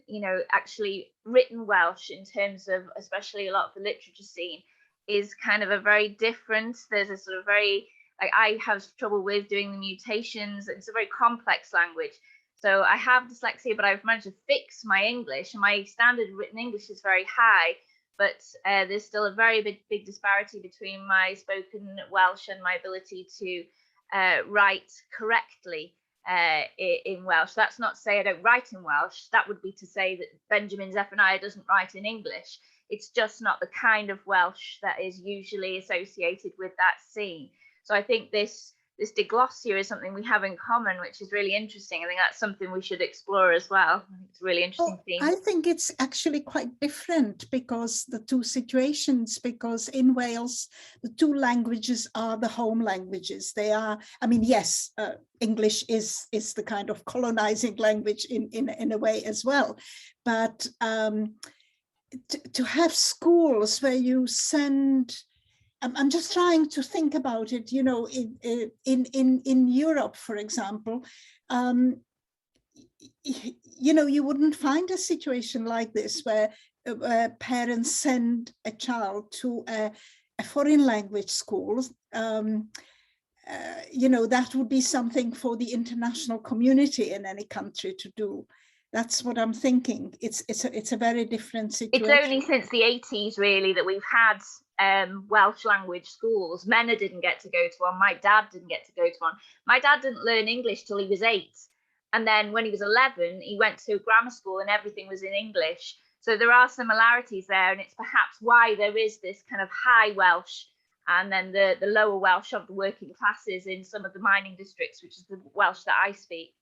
you know, actually written Welsh in terms of, especially a lot of the literature scene, is kind of a very different, there's a sort of very, like, I have trouble with doing the mutations. It's a very complex language. So I have dyslexia, but I've managed to fix my English, and my standard written English is very high. But there's still a very big disparity between my spoken Welsh and my ability to write correctly in Welsh. That's not to say I don't write in Welsh. That would be to say that Benjamin Zephaniah doesn't write in English. It's just not the kind of Welsh that is usually associated with that scene. So I think this diglossia is something we have in common, which is really interesting. I think that's something we should explore as well. I think it's a really interesting theme. I think it's actually quite different, because the two situations, because in Wales, the two languages are the home languages. They are, I mean, yes, English is the kind of colonizing language in a way as well. But to have schools where you send, I'm just trying to think about it, you know, in Europe, for example, you know, you wouldn't find a situation like this where parents send a child to a foreign language school. You know, that would be something for the international community in any country to do. That's what I'm thinking. It's a very different situation. It's only since the 80s, really, that we've had Welsh language schools. Menna didn't get to go to one. My dad didn't get to go to one. My dad didn't learn English till he was 8. And then when he was 11, he went to grammar school and everything was in English. So there are similarities there. And it's perhaps why there is this kind of high Welsh and then the lower Welsh of the working classes in some of the mining districts, which is the Welsh that I speak.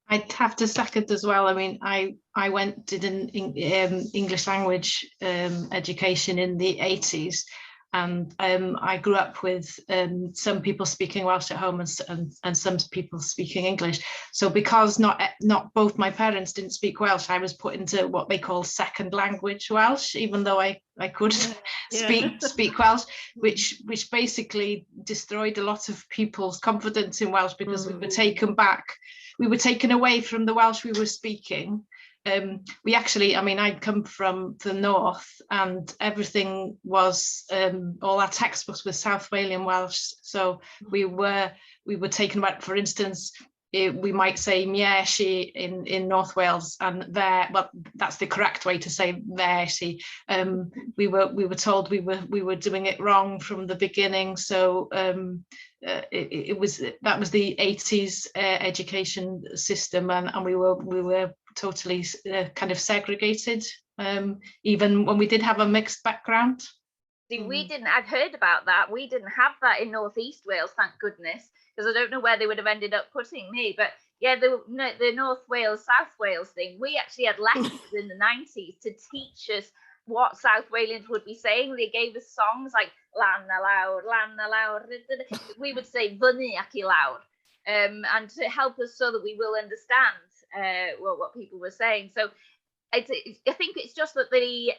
I'd have to second as well. I mean, I did an English language education in the 80s, and I grew up with some people speaking Welsh at home and some people speaking English. So because not both my parents didn't speak Welsh, I was put into what they call second language Welsh, even though I could speak Welsh, which basically destroyed a lot of people's confidence in Welsh, because we were taken away from the Welsh we were speaking. We actually, I mean, I'd come from the north, and everything was, all our textbooks were South Walian Welsh. So we were taken back, for instance, we might say NgH in North Wales, and there, well, that's the correct way to say NgH. We were told we were doing it wrong from the beginning. So it was the 80s education system, and we were totally kind of segregated, even when we did have a mixed background. See, we didn't. I've heard about that. We didn't have that in North East Wales, thank goodness, because I don't know where they would have ended up putting me. But yeah, the North Wales, South Wales thing, we actually had lessons in the 90s to teach us what South Walians would be saying. They gave us songs like Lan Lawr. We would say Fyny ac I lawr, and to help us so that we will understand what people were saying. So I think it's just that the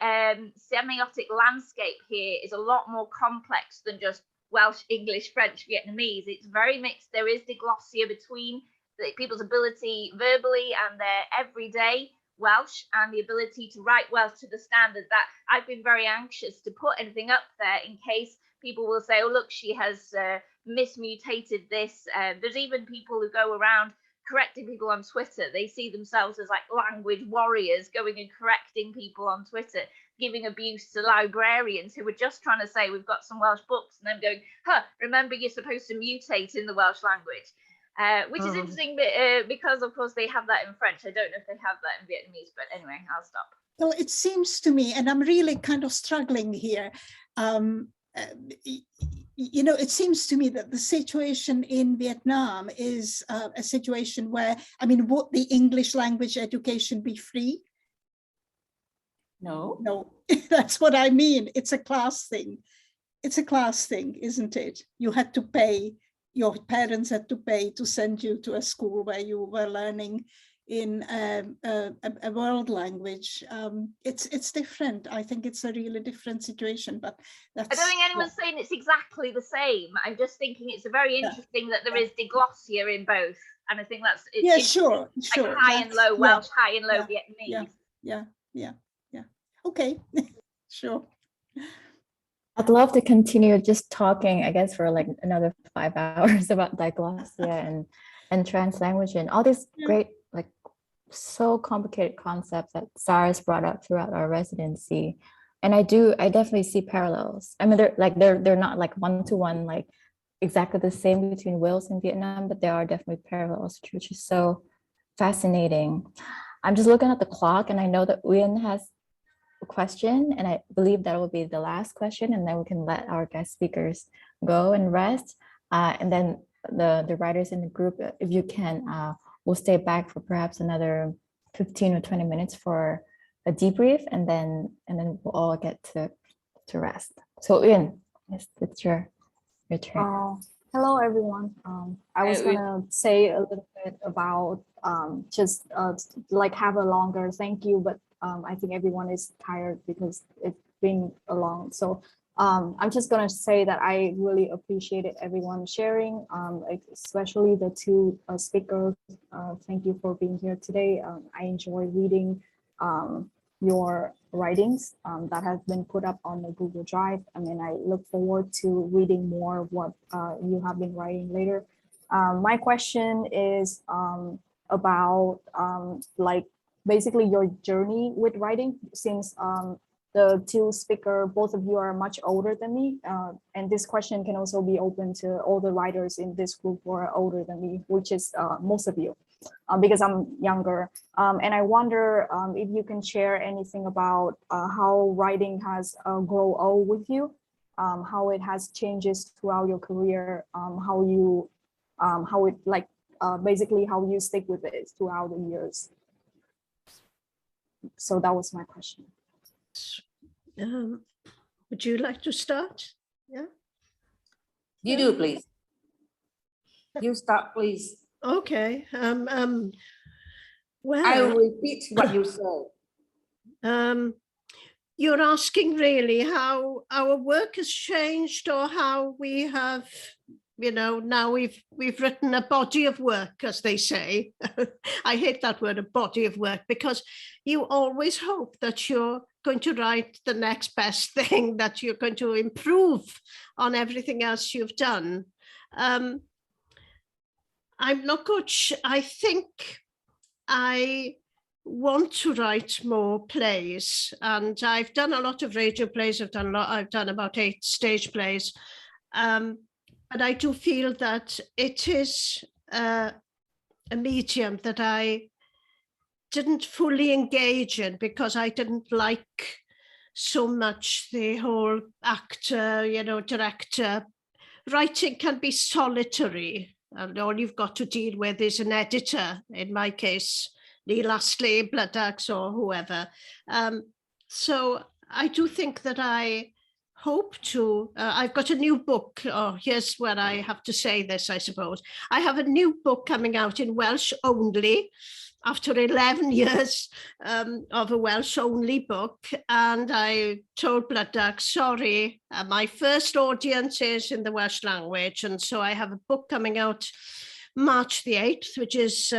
semiotic landscape here is a lot more complex than just Welsh, English, French, Vietnamese. It's very mixed. There is diglossia between people's ability verbally and their everyday Welsh and the ability to write Welsh to the standard that I've been very anxious to put anything up there in case people will say, oh, look, she has mismutated this. There's even people who go around correcting people on Twitter. They see themselves as like language warriors going and correcting people on Twitter, giving abuse to librarians who were just trying to say we've got some Welsh books, and them going, remember you're supposed to mutate in the Welsh language, which is interesting because of course they have that in French. I don't know if they have that in Vietnamese, but anyway, I'll stop. Well, it seems to me, and I'm really kind of struggling here, it seems to me that the situation in Vietnam is a situation where, would the English language education be free? No, that's what I mean. It's a class thing. It's a class thing, isn't it? You had to pay, your parents had to pay to send you to a school where you were learning in a world language. It's different. I think it's a really different situation, but that's, I don't think anyone's saying it's exactly the same. I'm just thinking it's very interesting that there is diglossia in both, and I think that's sure. Like high and low Welsh, high and low Vietnamese. Yeah. Okay, sure. I'd love to continue just talking, I guess, for like another 5 hours about diglossia and trans language and all these great, like, so complicated concepts that Sarah's brought up throughout our residency. And I definitely see parallels. They're not like one-to-one, like exactly the same between Wales and Vietnam, but there are definitely parallels, which is so fascinating. I'm just looking at the clock, and I know that Uyên has a question, and I believe that will be the last question, and then we can let our guest speakers go and rest. And then the writers in the group, if you can, we'll stay back for perhaps another 15 or 20 minutes for a debrief, and then we'll all get to rest. So Uyên, yes, it's your turn. Hello everyone. I was gonna say a little bit about just like have a longer thank you, but I think everyone is tired because it's been a long. So I'm just gonna say that I really appreciated everyone sharing, especially the two speakers. Thank you for being here today. I enjoy reading your writings that have been put up on the Google Drive. I mean, I look forward to reading more of what you have been writing later. My question is about like basically your journey with writing, since the two speakers, both of you are much older than me. And this question can also be open to all the writers in this group who are older than me, which is most of you. Because I'm younger, and I wonder if you can share anything about how writing has grown old with you, how it has changes throughout your career, how it like basically how you stick with it throughout the years. So that was my question. Would you like to start? Yeah. You do, please. You start, please. Okay. Well, I will repeat what you said. You're asking really how our work has changed, or how we have, now we've written a body of work, as they say. I hate that word, a body of work, because you always hope that you're going to write the next best thing, that you're going to improve on everything else you've done. I'm not good. I think I want to write more plays, and I've done a lot of radio plays. I've done about 8 stage plays. but I do feel that it is a medium that I didn't fully engage in because I didn't like so much the whole actor, director. Writing can be solitary, and all you've got to deal with is an editor, in my case, Neil Astley, Blood Axe, or whoever. So I do think that I hope to, I've got a new book. Oh, here's where I have to say this, I suppose. I have a new book coming out in Welsh only, after 11 years of a Welsh only book. And I told Blood Axe, sorry, my first audience is in the Welsh language. And so I have a book coming out March the 8th, which is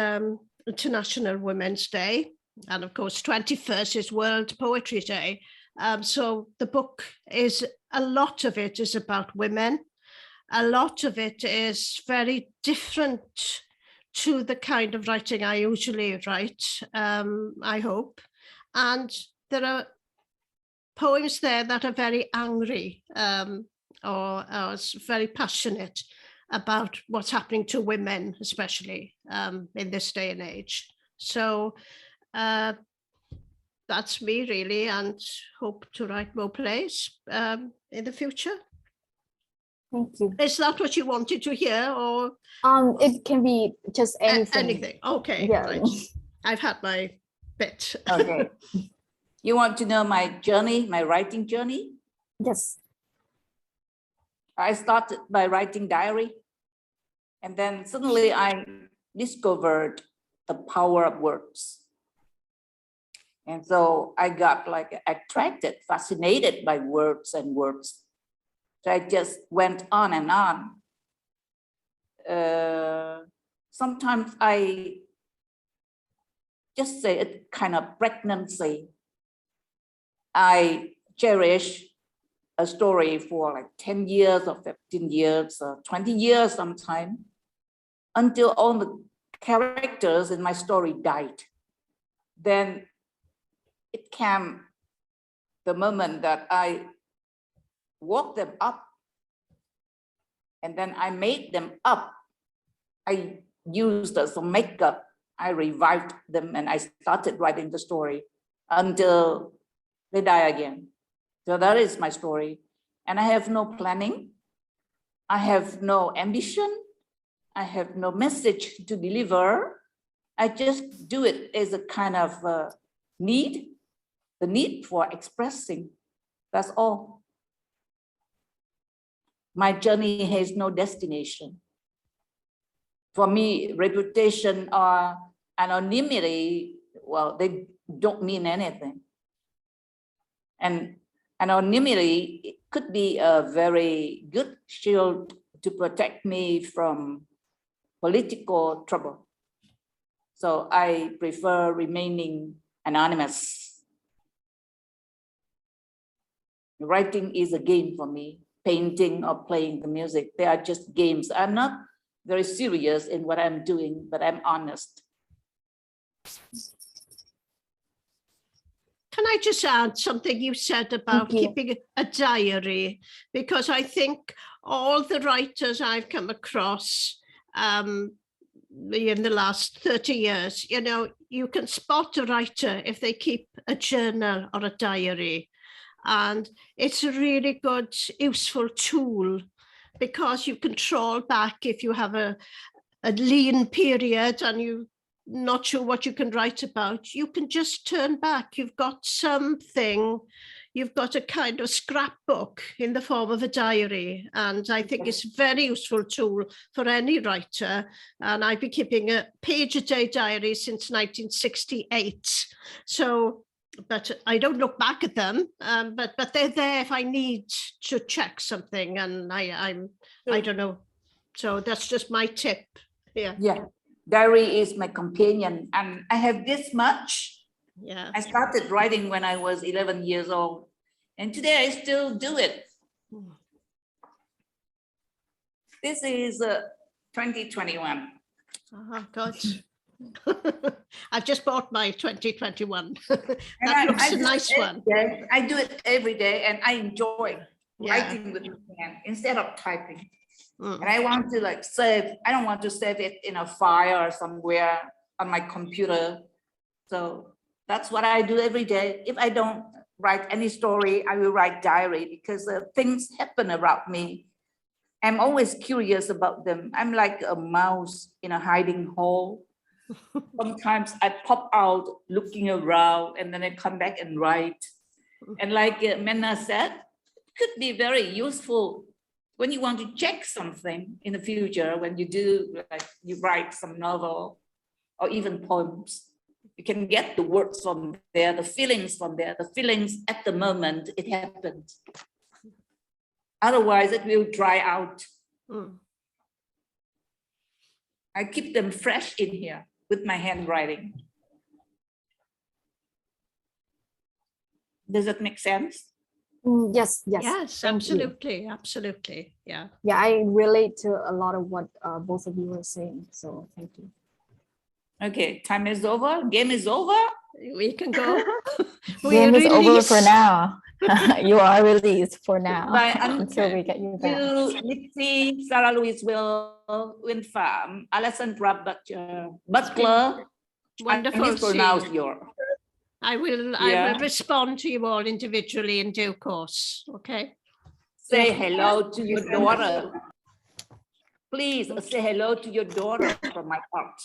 International Women's Day. And of course, 21st is World Poetry Day. So the book is, a lot of it is about women. A lot of it is very different to the kind of writing I usually write, I hope. And there are poems there that are very angry or very passionate about what's happening to women, especially in this day and age. So that's me really, and hope to write more plays in the future. Thank you. Is that what you wanted to hear, or? It can be just anything. Anything. Okay. Yeah. Right. I've had my bit. Okay. You want to know my journey, my writing journey? Yes. I started by writing diary, and then suddenly I discovered the power of words. And so I got like attracted, fascinated by words and words. So I just went on and on. Sometimes I just say it kind of pregnancy. I cherish a story for like 10 years or 15 years or 20 years sometimes, until all the characters in my story died. Then it came the moment that I woke them up, and then I made them up. I used some makeup, I revived them, and I started writing the story until they die again. So that is my story. And I have no planning. I have no ambition. I have no message to deliver. I just do it as a kind of need, the need for expressing. That's all. My journey has no destination. For me, reputation or anonymity, well, they don't mean anything. And anonymity, it could be a very good shield to protect me from political trouble. So I prefer remaining anonymous. Writing is a game for me. Painting or playing the music, they are just games. I'm not very serious in what I'm doing, but I'm honest. Can I just add something you said about keeping a diary? Because I think all the writers I've come across in the last 30 years, you can spot a writer if they keep a journal or a diary. And it's a really good, useful tool, because you can troll back if you have a lean period and you're not sure what you can write about. You can just turn back. You've got something, you've got a kind of scrapbook in the form of a diary. And I think it's a very useful tool for any writer. And I've been keeping a page-a-day diary since 1968. So, but I don't look back at them, but they're there if I need to check something, and I don't know. So that's just my tip. Yeah. Diary is my companion, and I have this much. Yeah. I started writing when I was 11 years old, and today I still do it. This is 2021. Oh God. I've just bought my 2021. That looks a nice one. I do it every day, and I enjoy writing with my hand instead of typing. And I want to like save, I don't want to save it in a file or somewhere on my computer. So that's what I do every day. If I don't write any story, I will write diary because things happen around me. I'm always curious about them. I'm like a mouse in a hiding hole. Sometimes I pop out looking around and then I come back and write. And like Menna said, it could be very useful when you want to check something in the future, when you do, like you write some novel or even poems. You can get the words from there, the feelings from there, the feelings at the moment it happened. Otherwise, it will dry out. I keep them fresh in here with my handwriting. Does that make sense? Yes, Yes, thank you. absolutely, absolutely. Yeah. Yeah, I relate to a lot of what both of you were saying. So thank you. Okay, time is over. Game is over. We can go. Game is over for now. You are released for now until we get you back. Nipsey, Sarah Louise Will, Win Phạm, Alessandra Butler. Wonderful. I mispronounce your. I will respond to you all individually in due course. Okay. Say hello to your daughter. Please say hello to your daughter from my heart.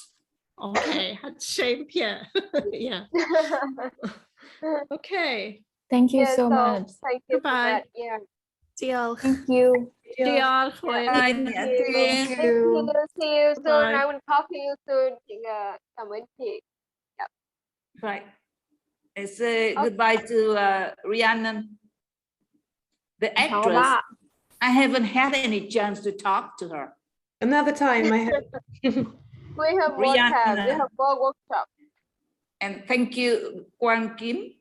Okay, same here. Yeah. Okay. Thank you so much. Thank you. Goodbye. Yeah. Diolch. Thank you. Diolch. Thank you. See you soon. Bye. I will talk to you soon. Cảm ơn chị. Right. I say goodbye to Rhiannon, the actress. I haven't had any chance to talk to her. Another time I have. We have more time. We have more workshop. And thank you, Quang Kim.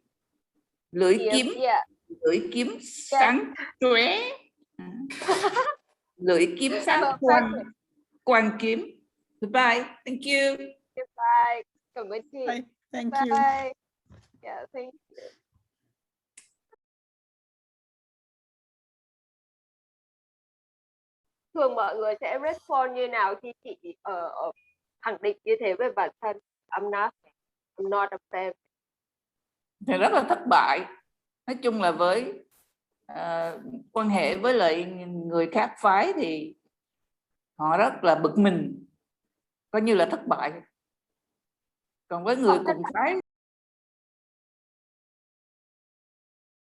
Lưỡi kiếm. Yeah. Lưỡi kiếm sáng chóe. Lưỡi kiếm sáng quang. Quang kiếm. Goodbye. Thank you. Goodbye. Cảm ơn chị. Bye. Thank Bye. you. Yeah, thank you. Thường mọi người sẽ respond như nào khi chị khẳng định như thế về bản thân? I'm not a fan. Thì rất là thất bại. Nói chung là với quan hệ với lại người khác phái thì họ rất là bực mình, coi như là thất bại. Còn với người cùng phái